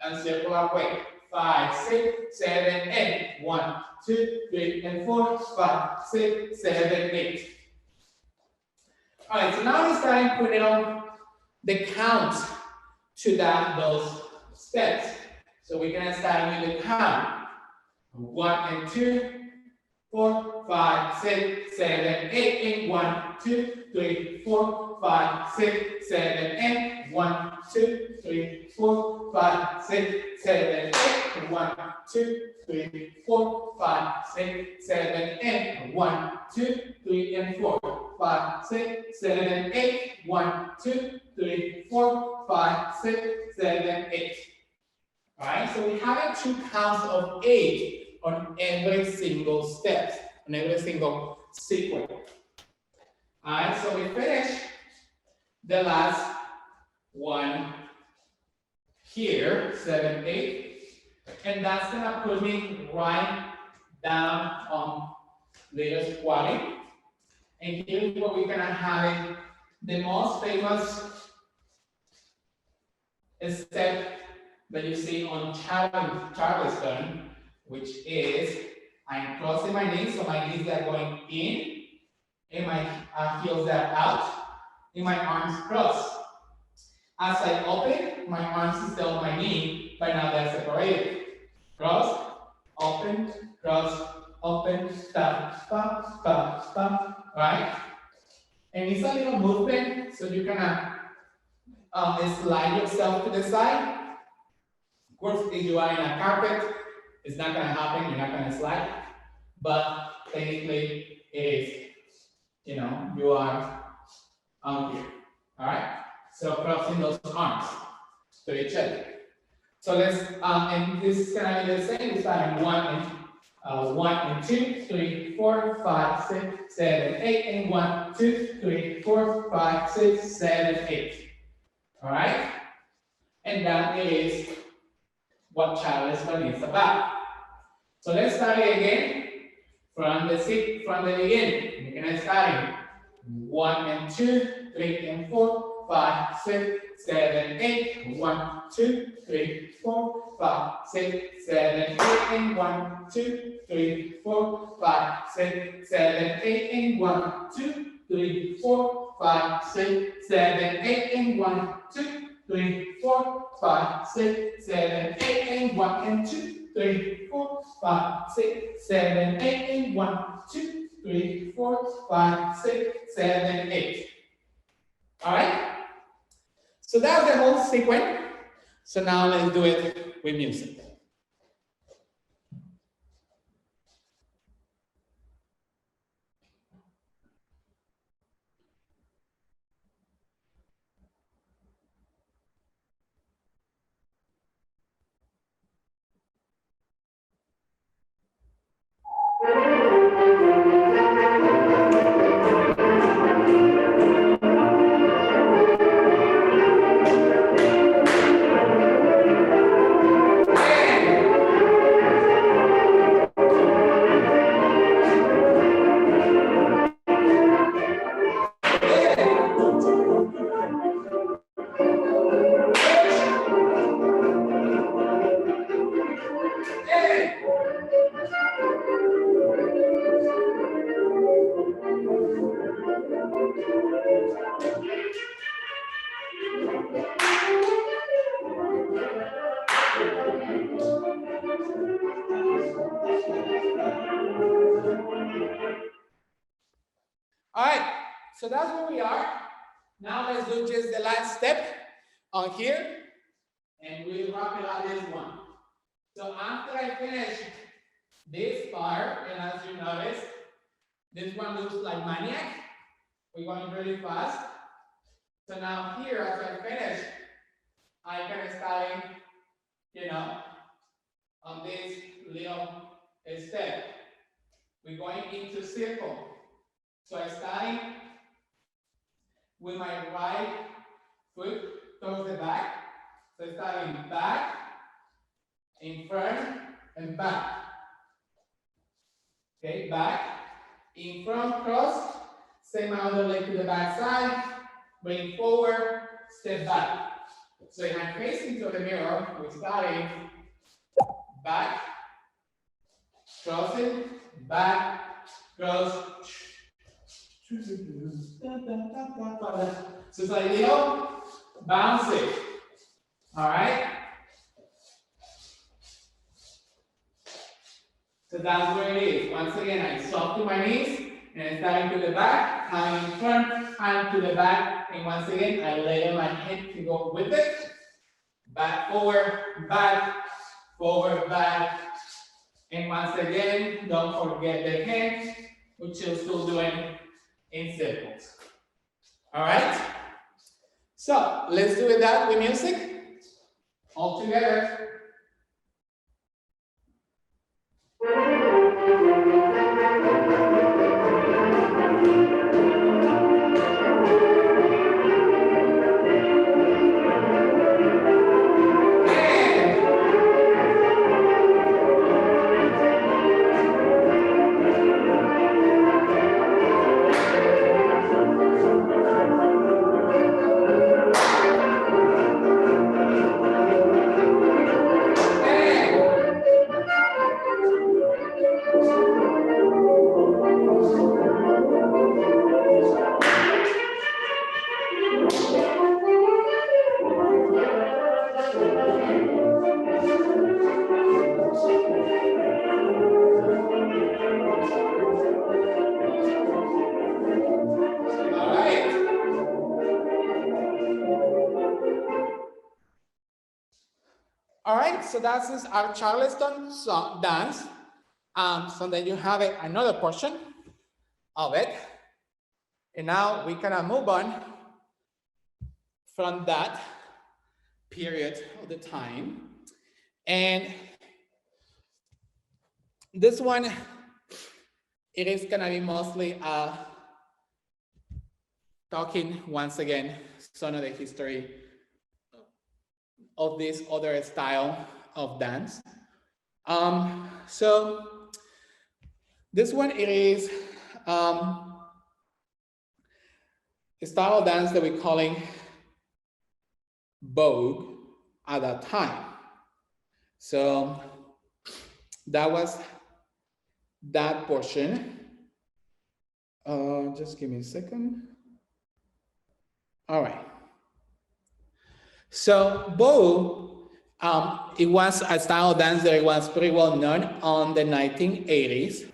and circular way. 5, 6, 7, 8. 1, 2, 3, and 4. 5, 6, 7, 8. All right. So now we starting putting on the count to those steps. So we're gonna start with the count. 1 and 2, 4, 5, 6, 7, 8, and 1, 2, 3, 4, 5, 6, 7, 8, 1, 2, 3, 4, 5, 6, 7, 8, 1, 2, 3, 4, 5, 6, 7, 8, 1, 2, 3, and 4, 5, 6, 7, 8, 1, 2, 3, 4, 5, 6, 7, 8. All right, so we have 2 counts of 8 on every single step, on every single sequence. All right, so we finish the last one here, 7, 8, and that's gonna put me right down on little squatting. And here's what we're gonna have it, the most famous step that you see on Charleston, which is I'm crossing my knees, so my knees are going in, and my heels are out, and my arms cross. As I open, my arms is still on my knee, but now they're separated. Cross, open, stop, stop, stop, stop, right? And it's a little movement, so you can slide yourself to the side. Of course, if you are in a carpet, it's not gonna happen, you're not gonna slide, but technically it is, you know, you are on here, all right? So crossing those arms to each other. So let's, and this is gonna be the same, it's starting 1 and 2, 3, 4, 5, 6, 7, 8, and 1, 2, 3, 4, 5, 6, 7, 8. All right? And that is what Charleston is about. So let's start it again from the beginning. We're gonna start 1 and 2, 3 and 4, 5, 6, 7, 8. 1, 2, 3, 4, 5, 6, 7, 8, and 1, 2, 3, 4, 5, 6, 7, 8, and 1, 2, 3, 4, 5, 6, 7, 8, and 1, 2, 3, 4, 5, 6, 7, 8, and 1, and 2, 3, 4, 5, 6, 7, 8, and 1, 2, 3, 4, 5, 6, 7, 8. All right? So that's the whole sequence. So now let's do it with music. All right, so that's where we are. Now let's do just the last step on here, and we'll wrap it up this one. So after I finish this part, and as you notice, this one looks like Maniac. We're going really fast. So now here, as I finish, I can start, you know, on this little step. We're going into circle. So I start with my right foot towards the back. So starting back, in front, and back. Okay, back, in front, cross, same other leg to the back side, bring forward, step back. So if I'm facing to the mirror, we're starting back, crossing, back, cross. So it's like little bounce it. All right? So that's where it is. Once again, I soft to my knees, and starting to the back, hand in front, hand to the back, and once again, I lay my head to go with it. Back, forward, back, and once again, don't forget the hands, which you're still doing in circles. All right? So let's do that with music. All together. All right, so that's our Charleston song, dance. So then you have another portion of it. And now we can move on from that period of the time. And this one, it is gonna be mostly talking once again, some of the history of this other style of dance. So this one, it is a style of dance that we're calling Vogue at that time. So that was that portion. Just give me a second. All right. So Vogue, it was a style of dance that was pretty well known on the 1980s.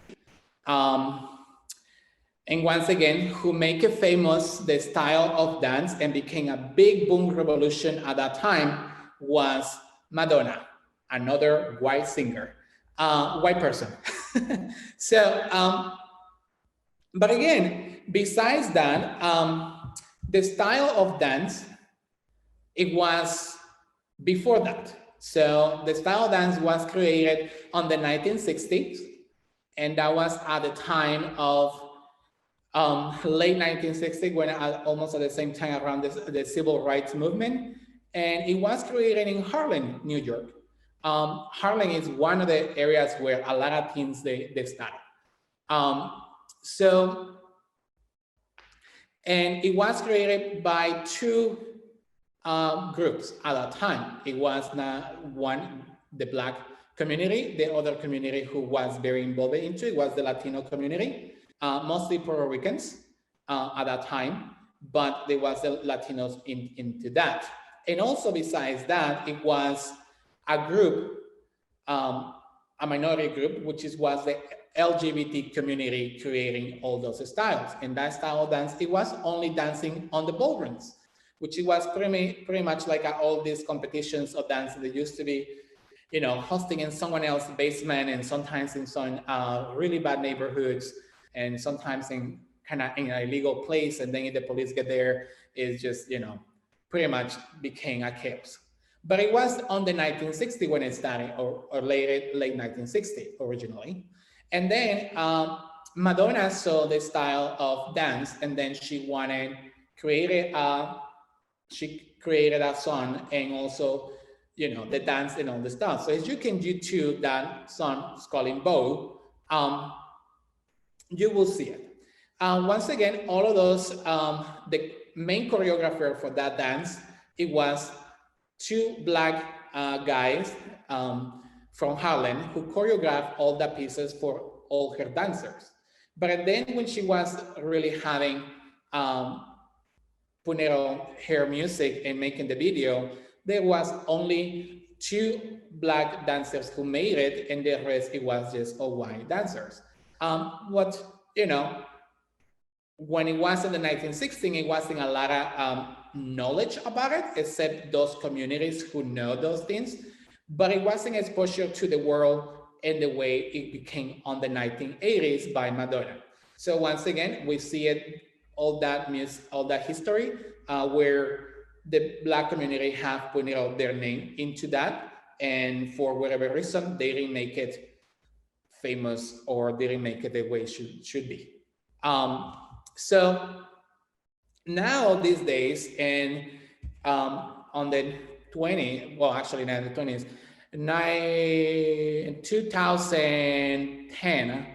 And once again, who make it famous, the style of dance, and became a big boom revolution at that time was Madonna, another white singer, white person. So, but again, besides that, the style of dance, it was before that. So the style of dance was created on the 1960s, and that was at the time of late 1960s, when almost at the same time around the civil rights movement, and it was created in Harlem, New York. Harlem is one of the areas where a lot of teens they started. And it was created by two groups at that time. It was not one, the Black community. The other community who was very involved into it was the Latino community, mostly Puerto Ricans at that time, but there was the Latinos into that. And also besides that, it was a group, a minority group, which was the LGBT community creating all those styles. And that style of dance, it was only dancing on the ballrooms, which it was pretty much like all these competitions of dance that used to be, hosting in someone else's basement, and sometimes in some really bad neighborhoods, and sometimes in kind of in an illegal place. And then if the police get there, it's just, pretty much became a chaos. But it was on the 1960s when it started, or late 1960 originally. And then Madonna saw the style of dance, and then she created a song, and also, the dance and all the stuff. So as you can YouTube that song, it's called In Vogue, you will see it. Once again, all of those, the main choreographer for that dance, it was two Black guys from Harlem who choreographed all the pieces for all her dancers. But then when she was really having Punero her music and making the video, there was only two black dancers who made it, and the rest it was just all white dancers. What you know, when it was in the 1960s, it wasn't a lot of knowledge about it, except those communities who know those things. But it wasn't exposure to the world in the way it became on the 1980s by Madonna. So once again, we see it, all that all that history, where the black community have put their name into that, and for whatever reason, they didn't make it famous or didn't make it the way it should be. So now these days, and on the 20, well, actually not the 20s, 2010,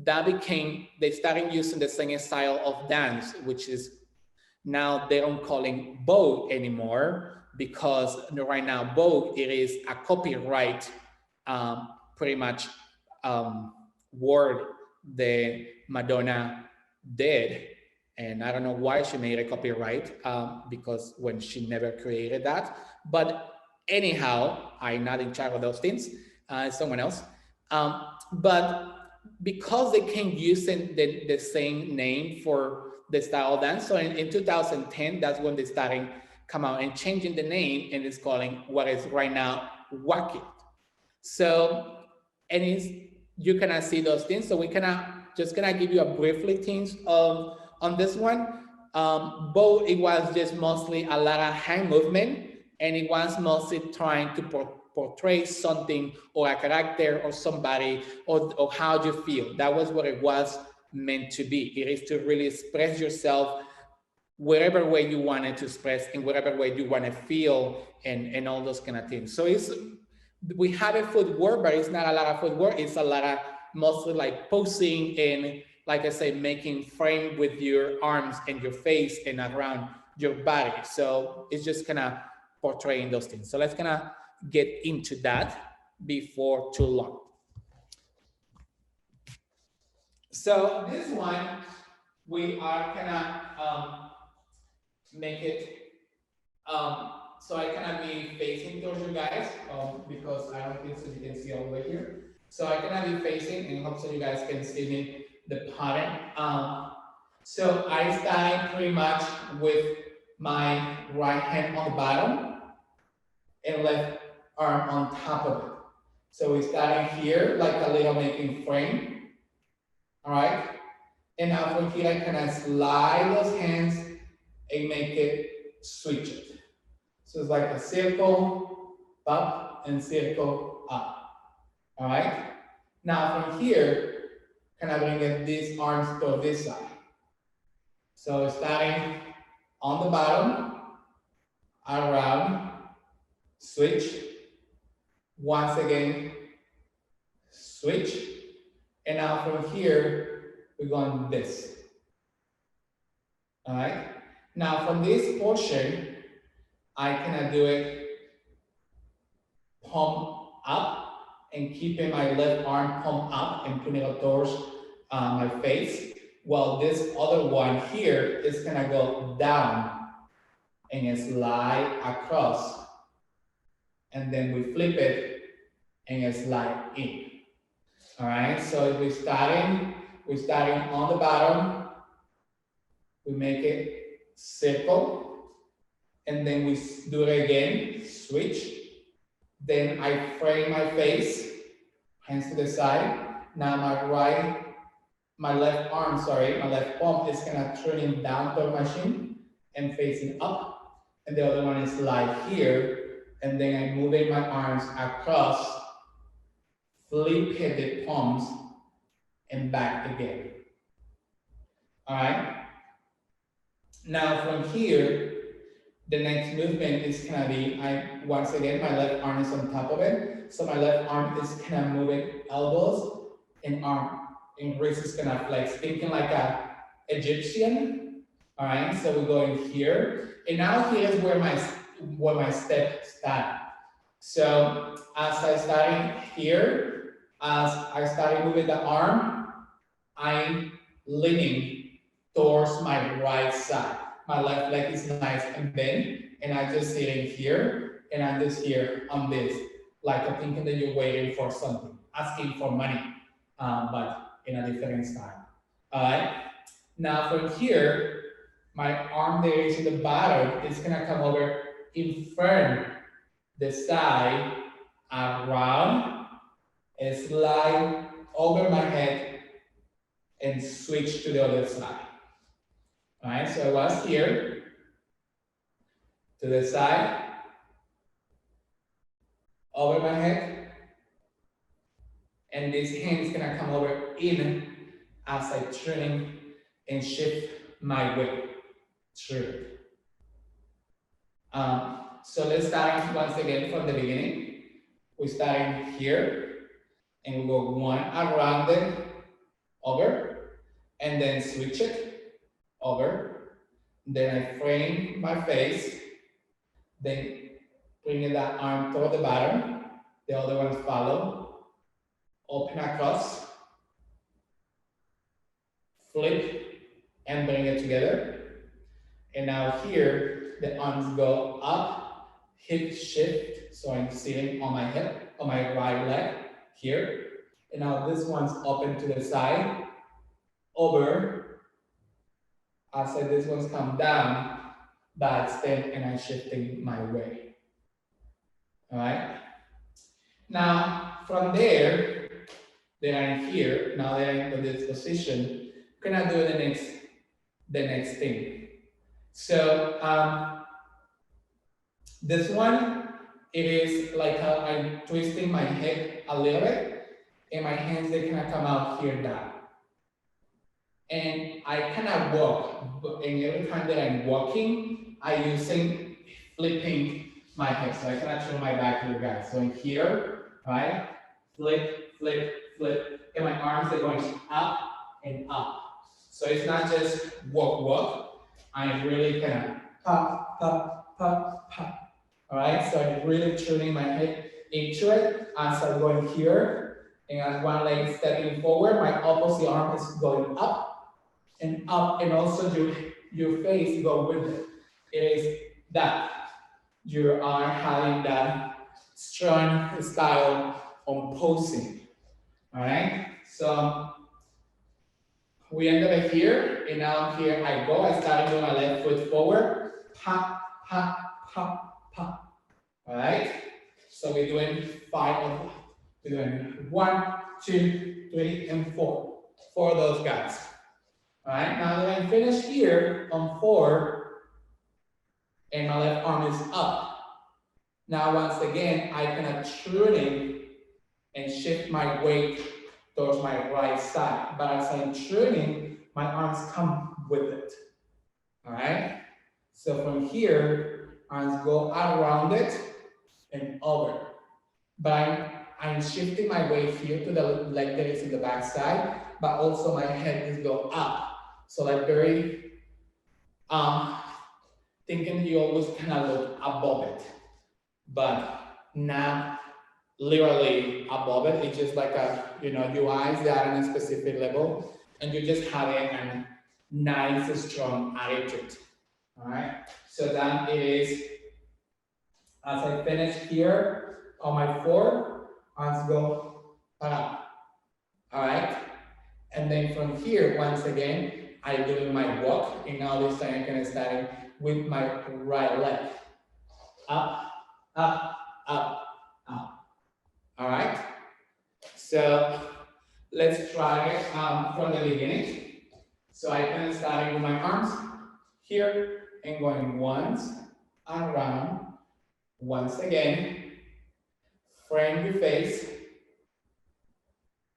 that became, they started using the same style of dance, which is now they don't call it Vogue anymore, because right now Vogue, it is a copyright, pretty much word that Madonna did. And I don't know why she made a copyright, because when she never created that. But anyhow, I'm not in charge of those things, someone else. But because they came using the same name for the style dance, so in 2010, that's when they started come out and changing the name, and it's calling what is right now Waacking. So, and it's, you cannot see those things, so we cannot, just gonna give you a briefly things on this one. Both, it was just mostly a lot of hand movement, and it was mostly trying to portray something or a character or somebody, or how you feel. That was what it was meant to be. It is to really express yourself whatever way you want it to express, in whatever way you want to feel, and all those kind of things. So it's, we have a footwork, but it's not a lot of footwork. It's a lot of mostly like posing and, like I say, making frame with your arms and your face and around your body. So it's just kind of portraying those things. So let's kind of get into that before too long. So this one, we are gonna make it, so I cannot be facing towards you guys, because I don't think so you can see all the way here. So I cannot be facing, and hope so you guys can see me, the pattern. So I start pretty much with my right hand on the bottom and left arm on top of it. So we starting here like a little making frame, all right? And now from here I kind of slide those hands and make it switch it. So it's like a circle, up, and circle, up, all right? Now from here, kind of bring it these arms to this side. So starting on the bottom, around, switch, once again, switch, and now from here, we're going this. All right? Now from this portion, I cannot do it palm up and keeping my left arm palm up and putting it towards my face, while this other one here is gonna go down and slide across, and then we flip it and slide in. All right, so we're starting on the bottom, we make it circle, and then we do it again, switch. Then I frame my face, hands to the side. Now my left arm, my left palm is kind of turning down toward my shin and facing up. And the other one is like here. And then I'm moving my arms across, flip the palms, and back again. All right. Now from here, the next movement is gonna be, once again, my left arm is on top of it. So my left arm is kind of moving elbows and arm, and wrist is gonna flex, thinking like a Egyptian. All right, so we're going here. And now here's where my step start. So as I started here, as I started moving the arm, I'm leaning towards my right side. my left leg is nice and bent, and I just sitting here, and I'm just here on this, like thinking that you're waiting for something, asking for money, but in a different style. All right. Now from here, my arm there is in the bottom. It's gonna come over in front, the side, around, and slide over my head, and switch to the other side. All right. So I was here, to the side, over my head, and this hand is gonna come over in as I turn and shift my weight through. So let's start once again from the beginning. We start here, and we go one around it, over, and then switch it, over. Then I frame my face, then bring that arm toward the bottom, the other ones follow, open across, flip, and bring it together. And now here, the arms go up, hip shift, so I'm sitting on my hip, on my right leg, here. And now this one's open to the side, over. I said this one's come down, back stand, and I'm shifting my weight. All right? Now, from there, then I'm here, now that I'm in this position, I'm gonna do the next thing. So, this one, it is like I'm twisting my head a little bit, and my hands, they kind of come out here down. And I kind of walk, and every time that I'm walking, I'm using flipping my head. So I kind of turn my back to you guys. So in here, right? Flip, flip, flip, and my arms are going up and up. So it's not just walk, walk. I'm really kind of pop, pop, pop, pop. All right, so I'm really turning my head into it as I'm going here, and as one leg is stepping forward, my opposite arm is going up, and also your face go with it. It is that you are having that strong style on posing. All right, so we ended up here, and now here I go. I started with my left foot forward, pop, pop, pop, pop. All right, so we're doing 5 of them. We're doing 1, 2, 3, and 4. 4 of those guys. All right, now that I'm finished here on 4, and my left arm is up. Now, once again, I can turn and shift my weight towards my right side. But as I'm turning, my arms come with it. All right? So from here, arms go around it and over. But I'm shifting my weight here to the leg that is in the back side, but also my head is go up. So like very, thinking you always kind of look above it, but not literally above it. It's just like your eyes that are on a specific level, and you're just having a nice, strong attitude. All right. So then it is, as I finish here on my 4, arms go up. All right. And then from here, once again, I do my walk, and now this time I'm gonna start with my right leg. Up, up, up, up. All right. So let's try it from the beginning. So I can start with my arms here and going once around. Once again, frame your face.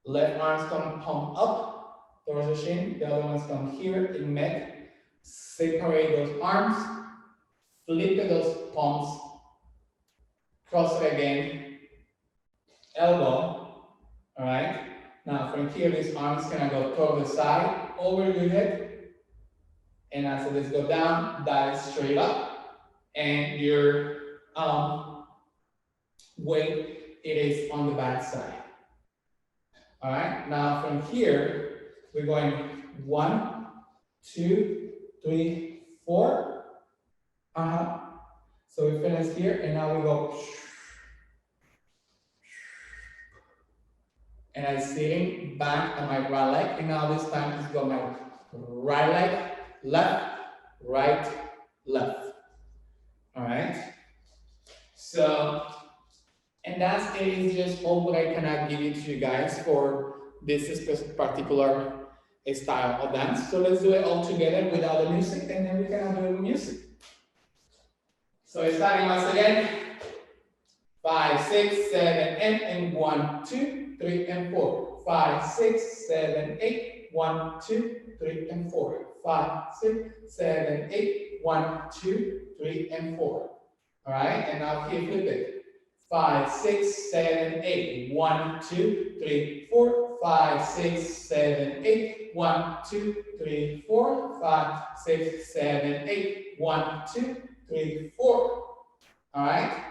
Left arms come up towards the shin. The other ones come here in neck. Separate those arms. Flip those palms. Cross it again. Elbow. All right. Now from here, these arms gonna go toward the side, over your head. And as this go down, that is straight up. And your weight, it is on the back side. All right, now from here, we're going 1, 2, 3, 4. So we finish here, and now we go. And I'm sitting back on my right leg, and now this time it's go my right leg, left, right, left. All right. So, and that's it is just all what I cannot give it to you guys for this particular style of dance. So let's do it all together without the music, and then we can do it with music. So starting once again, 5, 6, 7, 8, and 1, 2, 3, and 4. 5, 6, 7, 8, 1, 2, 3, and 4. 5, 6, 7, 8, 1, 2, 3, and 4. All right, and now here flip it. 5, 6, 7, 8, 1, 2, 3, 4. 5, 6, 7, 8, 1, 2, 3, 4. 5, 6, 7, 8, 1, 2, 3, 4. All right.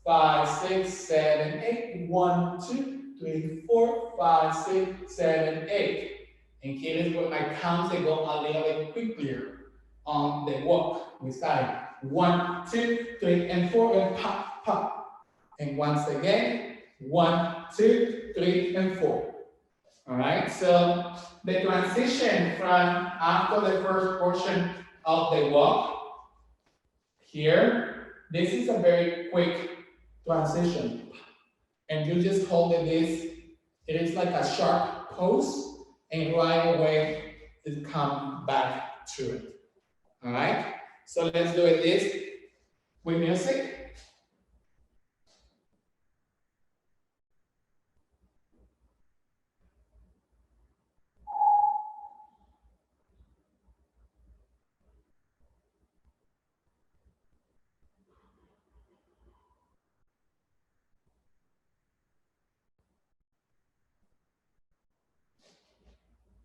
5, 6, 7, 8, 1, 2, 3, 4, 5, 6, 7, 8. And here is where my counts they go a little bit quicker on the walk. We start 1, 2, 3, and 4, and pop, pop. And once again, 1, 2, 3, and 4. All right. So the transition from after the first portion of the walk here, this is a very quick transition, and you just hold this. It is like a sharp pose, and right away it comes back to it. All right. So let's do it this with music.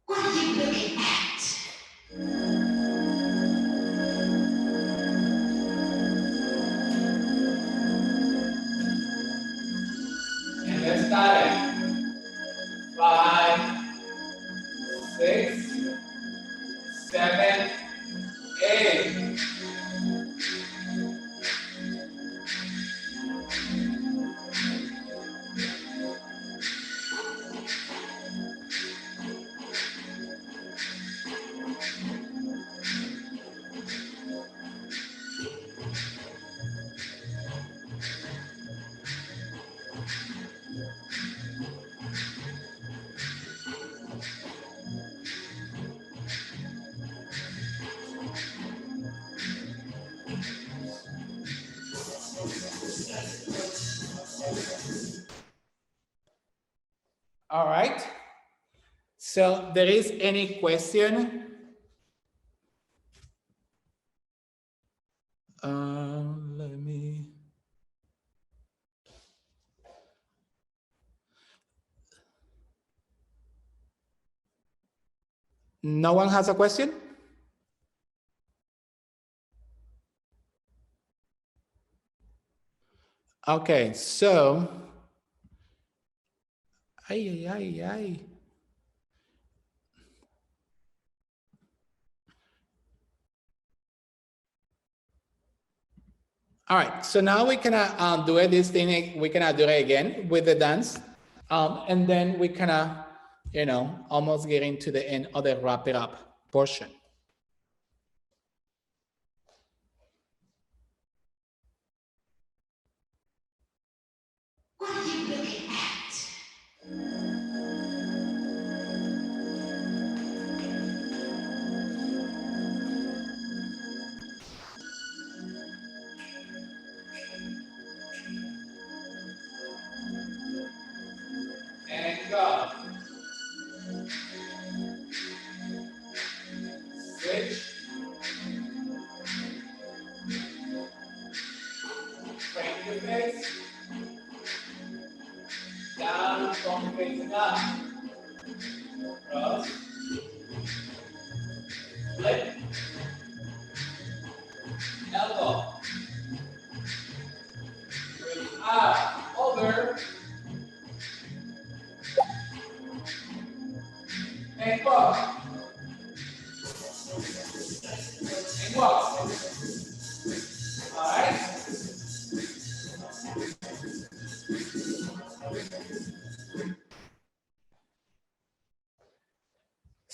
What are you looking at? And let's start it. 5, 6, 7, 8. All right. So there is any question? Let me. No one has a question? Okay, so. Ay, ay, ay, ay. All right, so now we can do it, this thing, we can do it again with the dance. And then we kind of, you know, almost getting to the end of the wrap it up portion. What are you looking at? And go. Switch. Straighten your face. Down, strong facing up. Cross. Flip. Elbow. Bring up, over. And walk. And walk.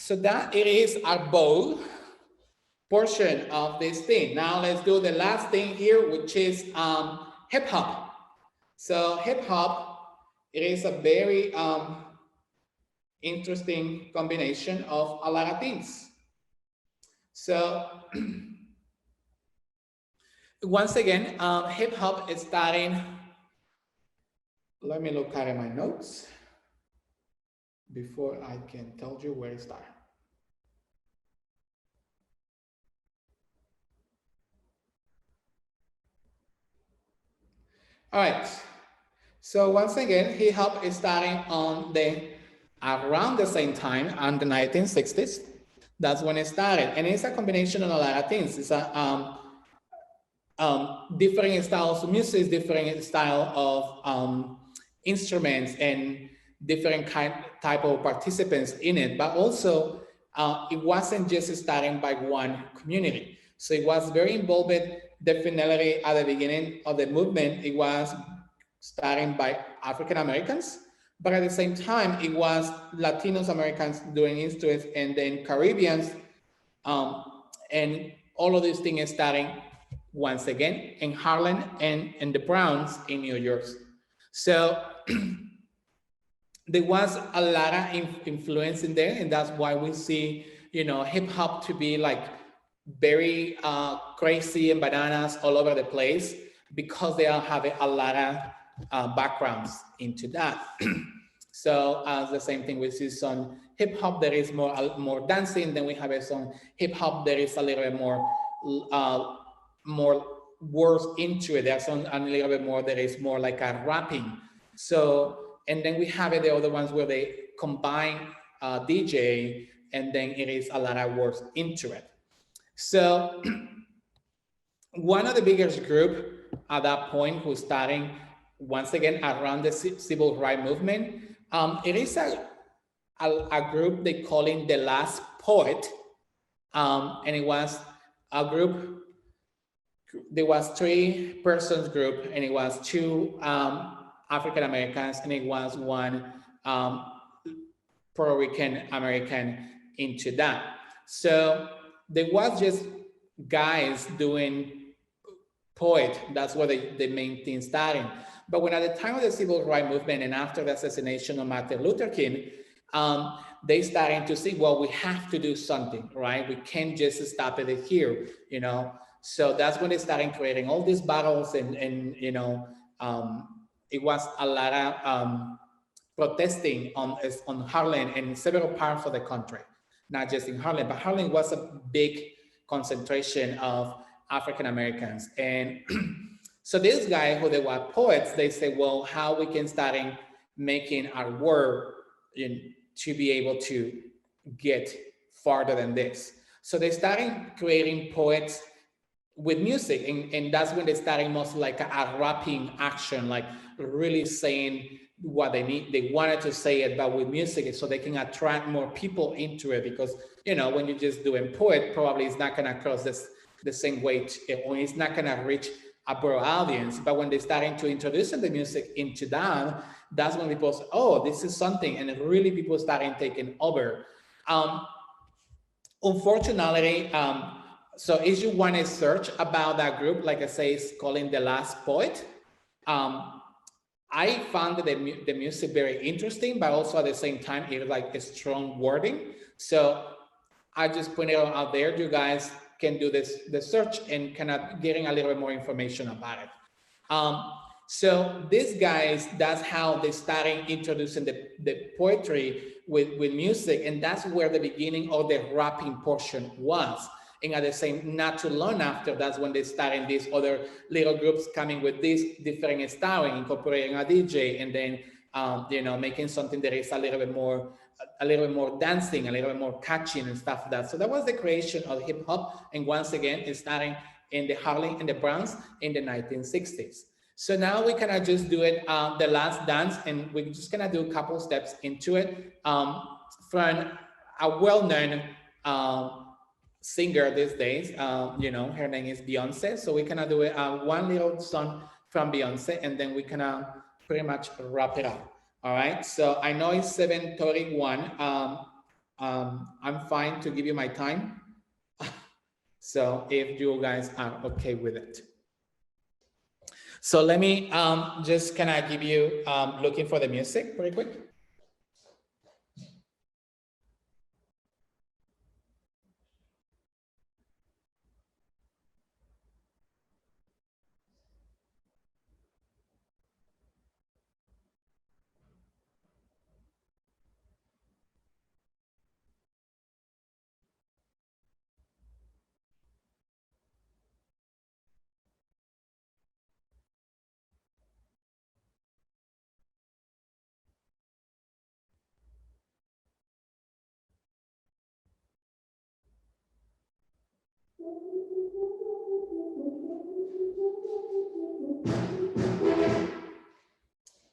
So that it is our bow portion of this thing. Now let's do the last thing here, which is hip hop. So hip hop, it is a very interesting combination of a lot of things. So once again, hip hop is starting. Let me look at my notes before I can tell you where it started. All right. So once again, hip hop is starting on the around the same time on the 1960s. That's when it started, and it's a combination of a lot of things. It's a different styles of music, different style of instruments, and different type of participants in it. But also, it wasn't just starting by one community. So it was very involved. Definitely at the beginning of the movement, it was starting by African Americans, but at the same time, it was Latinos Americans doing instruments, and then Caribbeans, and all of these things starting once again in Harlem and in the Bronx in New York. So there was a lot of influence in there, and that's why we see, hip hop to be like very crazy and bananas all over the place, because they all have a lot of backgrounds into that. So the same thing, we see some hip hop that is more dancing. Then we have some hip hop that is a little bit more words into it. There's some a little bit more that is more like a rapping. So, and then we have the other ones where they combine DJ, and then it is a lot of words into it. So one of the biggest group at that point who's starting once again around the civil rights movement, it is a group they call it the Last Poet, and it was a group. There was 3 persons group, and it was 2 African Americans, and it was 1 Puerto Rican American into that. So there was just guys doing poet. That's where the main thing started. But when at the time of the civil rights movement and after the assassination of Martin Luther King, they started to see, well, we have to do something, right? We can't just stop it here, So that's when they started creating all these battles, and it was a lot of protesting on Harlem and in several parts of the country, not just in Harlem, but Harlem was a big concentration of African Americans. And so these guys who they were poets, they say, well, how we can start making our work to be able to get farther than this. So they started creating poets with music, and that's when they started most like a rapping action, like really saying what they need. They wanted to say it, but with music, so they can attract more people into it, because when you're just doing poet, probably it's not gonna cross the same way, or it's not gonna reach a broad audience. But when they started to introduce the music into that, that's when people say, oh, this is something, and really people started taking over. Unfortunately, so if you want to search about that group, like I say, it's calling The Last Poet. I found the music very interesting, but also at the same time, it was like a strong wording. So I just put it out there. You guys can do the search and kind of getting a little bit more information about it. So these guys, that's how they started introducing the poetry with music, and that's where the beginning of the rapping portion was. And at the same, not too long after, that's when they started these other little groups coming with this different style, incorporating a DJ, and then making something that is a little bit more dancing, a little bit more catching and stuff like that. So that was the creation of hip hop, and once again, it's starting in the Harlem and the Bronx in the 1960s. So now we kind of just do it, the last dance, and we're just gonna do a couple steps into it from a well-known singer these days. Her name is Beyonce. So we kind do one little song from Beyonce, and then we kind pretty much wrap it up. All right. So I know it's 7:31. I'm fine to give you my time. So if you guys are okay with it. So let me just kind of give you looking for the music pretty quick.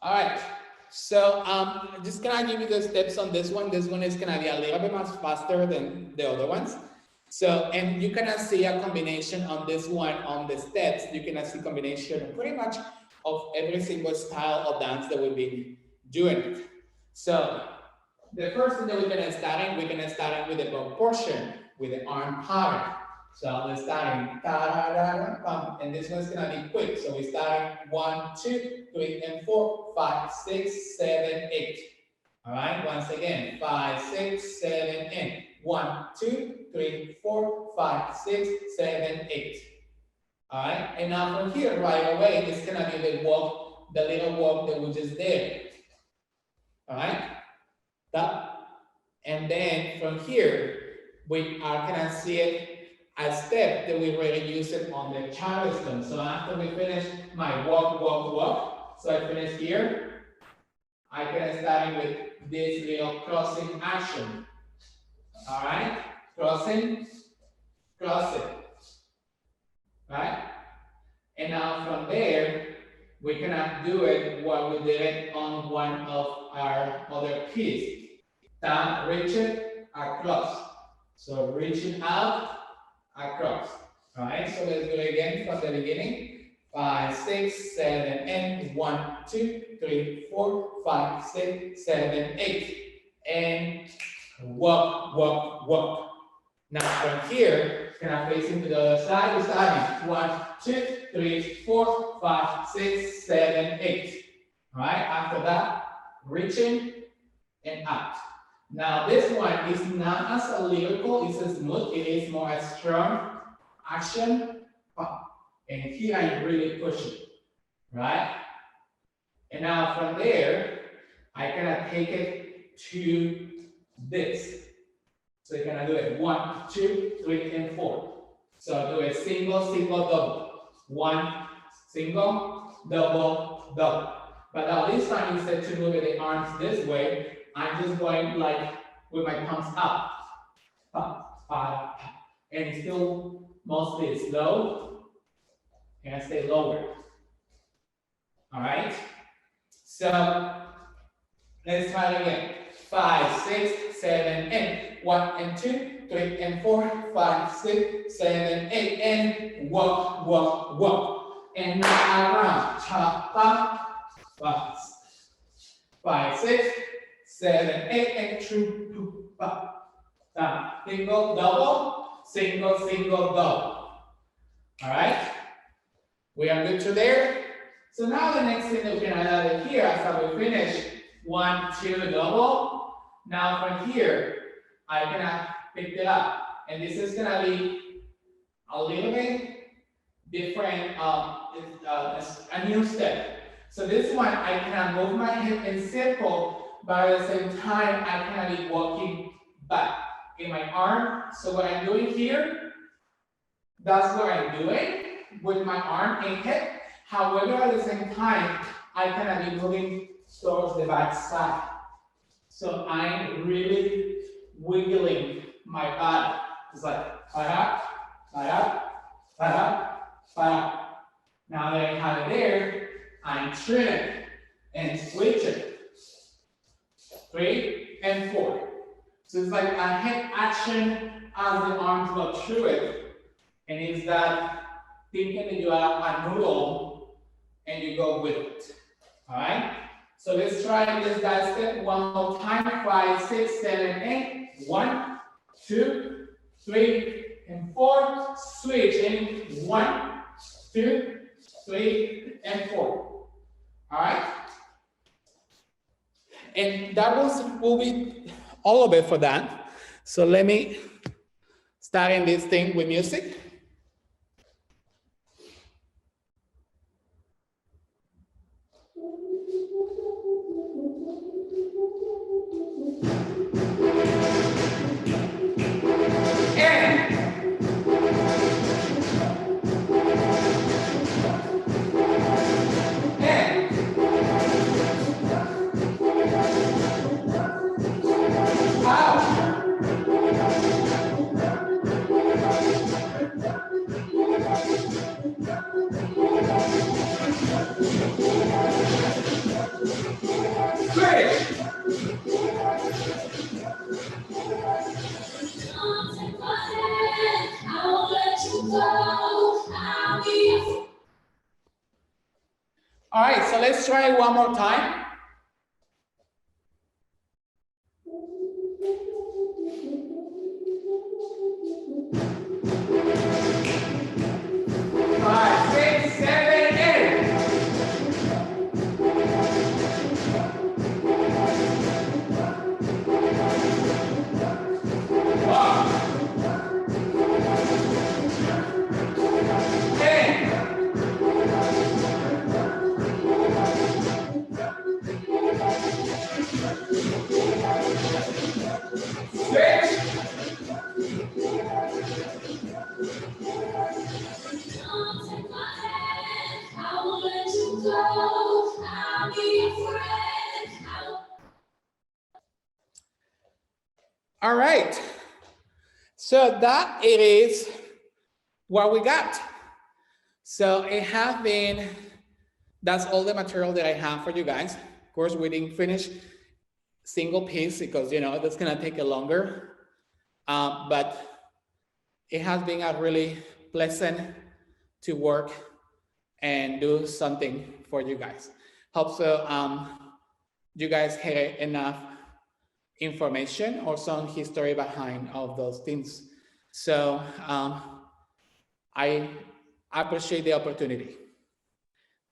All right, so just gonna give you the steps on this one. This one is gonna be a little bit much faster than the other ones. So, and you can see a combination on this one, on the steps, you can see combination pretty much of every single style of dance that we've been doing. So, the first thing that we're gonna start with the bow portion, with the arm pattern. So let's start in and this one's gonna be quick. So we start 1, 2, 3, and 4, 5, 6, 7, 8. All right, once again, 5, 6, 7, 8. 1, 2, 3, 4, 5, 6, 7, 8. All right, and now from here, right away, it's gonna be the walk, the little walk that we just did. All right, that, and then from here, we are gonna see it a step that we already used it on the Charleston. So after we finish my walk, walk, walk, so I finish here, I can start with this little crossing action. All right, crossing, crossing, right? And now from there, we cannot do it what we did it on one of our other keys. Down, reach it, across. So reaching out, across. All right, so let's do it again from the beginning. 5, 6, 7, and 1, 2, 3, 4, 5, 6, 7, 8. And walk, walk, walk. Now from here, can I face into the other side? We're starting 1, 2, 3, 4, 5, 6, 7, 8. All right, after that, reaching and out. Now this one is not as a lyrical, it's a smooth, it is more a strong action. And here I really push it, right? And now from there, I cannot take it to this. So you're gonna do it 1, 2, 3, and 4. So do a single, single, double. 1, single, double, double. But now this time instead to move the arms this way, I'm just going like with my palms up, up, up, and still mostly slow and stay lower. All right. So let's try it again. 5, 6, 7, 8. 1 and 2, 3 and 4, 5, 6, 7, 8, and walk, walk, walk. And now around. Chop, up, 5, 6, 7, 8, and 2, up. Single, double, single, single, double. All right. We are good to there. So now the next thing that we can add here after we finish 1, 2, double. Now from here, I can pick it up. And this is gonna be a little bit different, a new step. So this one, I can move my hip in circle, but at the same time, I can be walking back in my arm. So what I'm doing here, that's what I'm doing with my arm and hip. However, at the same time, I can be moving towards the back side. So I'm really wiggling my body. It's like, para, para, para, para. Now that I have it there, I'm trimming and switching. 3 and 4. So it's like a hip action as the arms go through it. And it's that thinking that you are a noodle and you go with it. All right? So let's try this guy step one more time. 5, 6, 7, 8. 1, 2, 3, and 4. Switch and 1, 2, 3, and 4. All right. And that will be all of it for that. So let me start in this thing with music. All right, so let's try it one more time. Five, six, seven, eight. All right, so that it is what we got. So it has been, that's all the material that I have for you guys. Of course, we didn't finish single piece because, you know, that's gonna take a longer, but it has been a really pleasant to work and do something for you guys. Hope so you guys had enough information or some history behind all those things. So I appreciate the opportunity.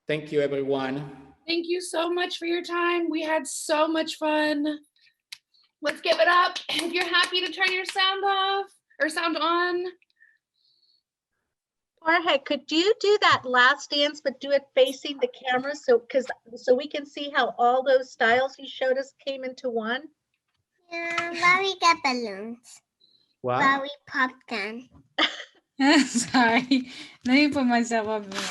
Thank you, everyone. Thank you so much for your time. We had so much fun. Let's give it up. If you're happy to turn your sound off or sound on. Jorge, could you do that last dance, but do it facing the camera so we can see how all those styles you showed us came into one? While we get balloons. What? While we popcorn. Sorry, let me put myself up there.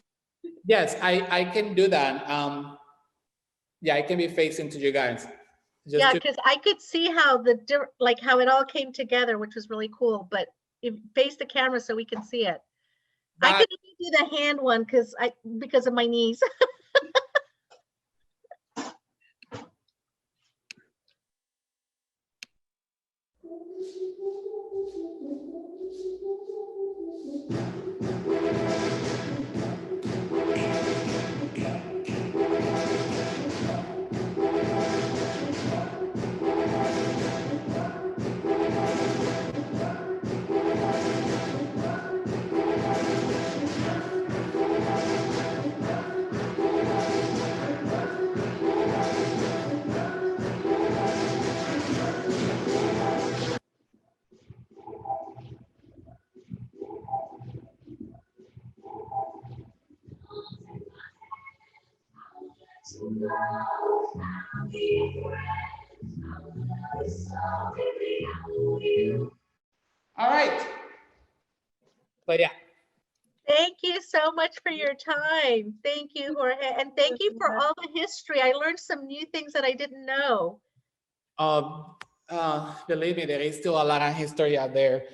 Yes, I can do that. Yeah, I can be facing to you guys. Yeah, because I could see how how it all came together, which was really cool. But face the camera so we can see it. I could only do the hand one because of my knees. All right. So yeah. Thank you so much for your time. Thank you, Jorge. And thank you for all the history. I learned some new things that I didn't know. Believe me, there is still a lot of history out there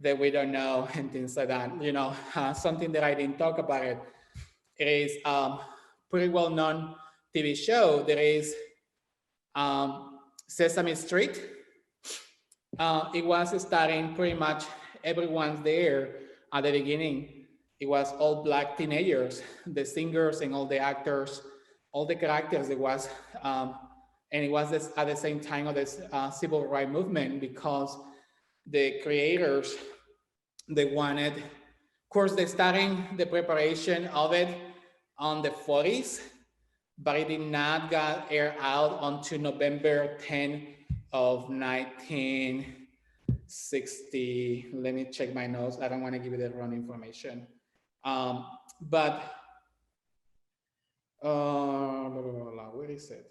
that we don't know and things like that. You know, something that I didn't talk about it is pretty well known TV show. There is Sesame Street. It was starting pretty much everyone's there at the beginning. It was all Black teenagers, the singers and all the actors, all the characters. It was And it was this, at the same time of this civil rights movement, because the creators, they wanted, of course, they starting the preparation of it on the 40s, but it did not get aired out until November 10 of 1960. Let me check my notes. I don't want to give you the wrong information. But where is it?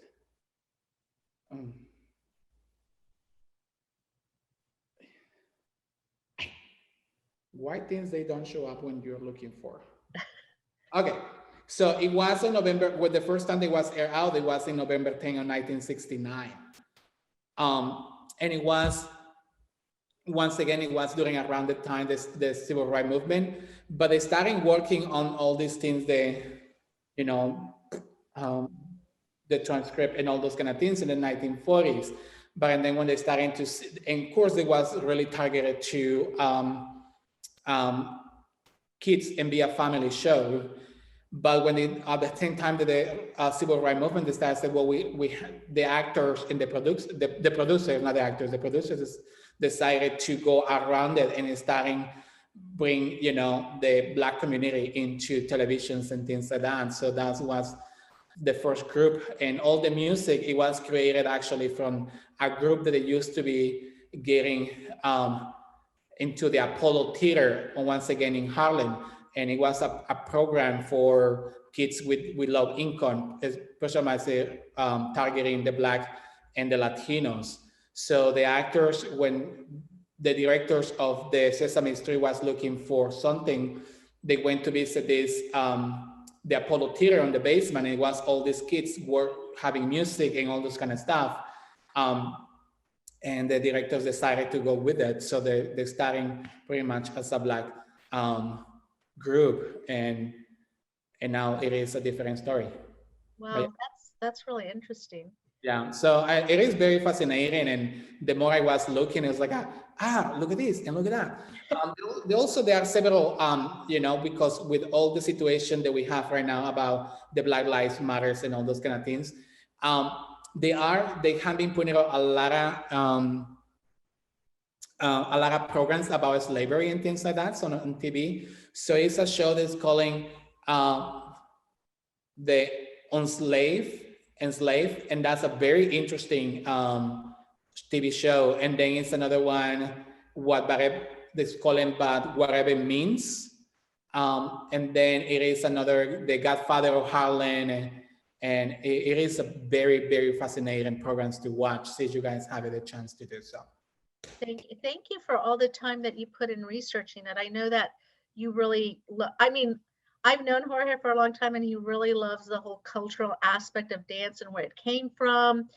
Why things they don't show up when you're looking for? Okay, so it was in November, when the first time it was aired out, it was in November 10 of 1969. And it was, once again, it was during around the time the civil rights movement, but they started working on all these things, the transcript and all those kind of things in the 1940s. But then when they started to, and of course it was really targeted to kids and be a family show. But when they, at the same time that the civil rights movement, they started saying, well, the actors and the producers, not the actors, the producers decided to go around it and starting bring, the Black community into televisions and things like that. So that was the first group, and all the music, it was created actually from a group that they used to be getting into the Apollo Theater, once again in Harlem. And it was a program for kids with low income, especially targeting the Black and the Latinos. So the actors, when the directors of the Sesame Street was looking for something, they went to visit this, the Apollo Theater on the basement, and it was all these kids were having music and all this kind of stuff. And the directors decided to go with it. So they're starting pretty much as a Black group, and now it is a different story. Wow, But, that's really interesting. yeah, so it is very fascinating, and the more I was looking, it was like, look at this and look at that. There are several, because with all the situation that we have right now about the Black Lives Matters and all those kind of things, they have been putting out a lot of programs about slavery and things like that, so on TV. So it's a show that's calling the Enslaved, and that's a very interesting TV show. And then it's another one, whatever it means. And then it is another, The Godfather of Harlem, and it is a very, very fascinating programs to watch, since you guys have the chance to do so. Thank you for all the time that you put in researching it. I know that you really, I've known Jorge for a long time, and he really loves the whole cultural aspect of dance and where it came from.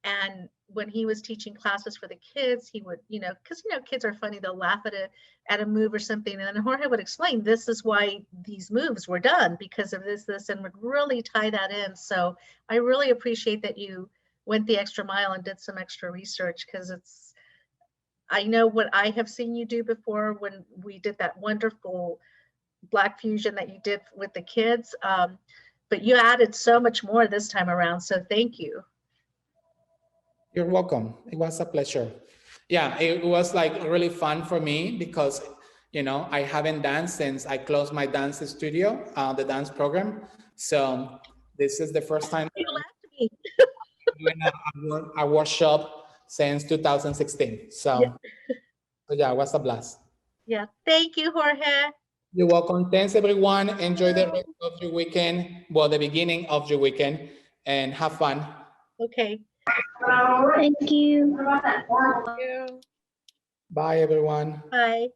And when he was teaching classes for the kids, he would, because kids are funny, they'll laugh at a move or something, and then Jorge would explain, this is why these moves were done, because of this, and would really tie that in. So I really appreciate that you went the extra mile and did some extra research, because I know what I have seen you do before when we did that wonderful Black fusion that you did with the kids, but you added so much more this time around. So thank you. You're welcome. It was a pleasure. Yeah, it was like really fun for me because, I haven't danced since I closed my dance studio, the dance program. So this is the first time You laughed at me. doing a workshop since 2016. So yeah, it was a blast. Yeah, thank you, Jorge. You're welcome. Thanks, everyone. Enjoy the rest of your weekend. Well, the beginning of your weekend, and have fun. Okay. Thank you. Thank you. Bye, everyone. Bye.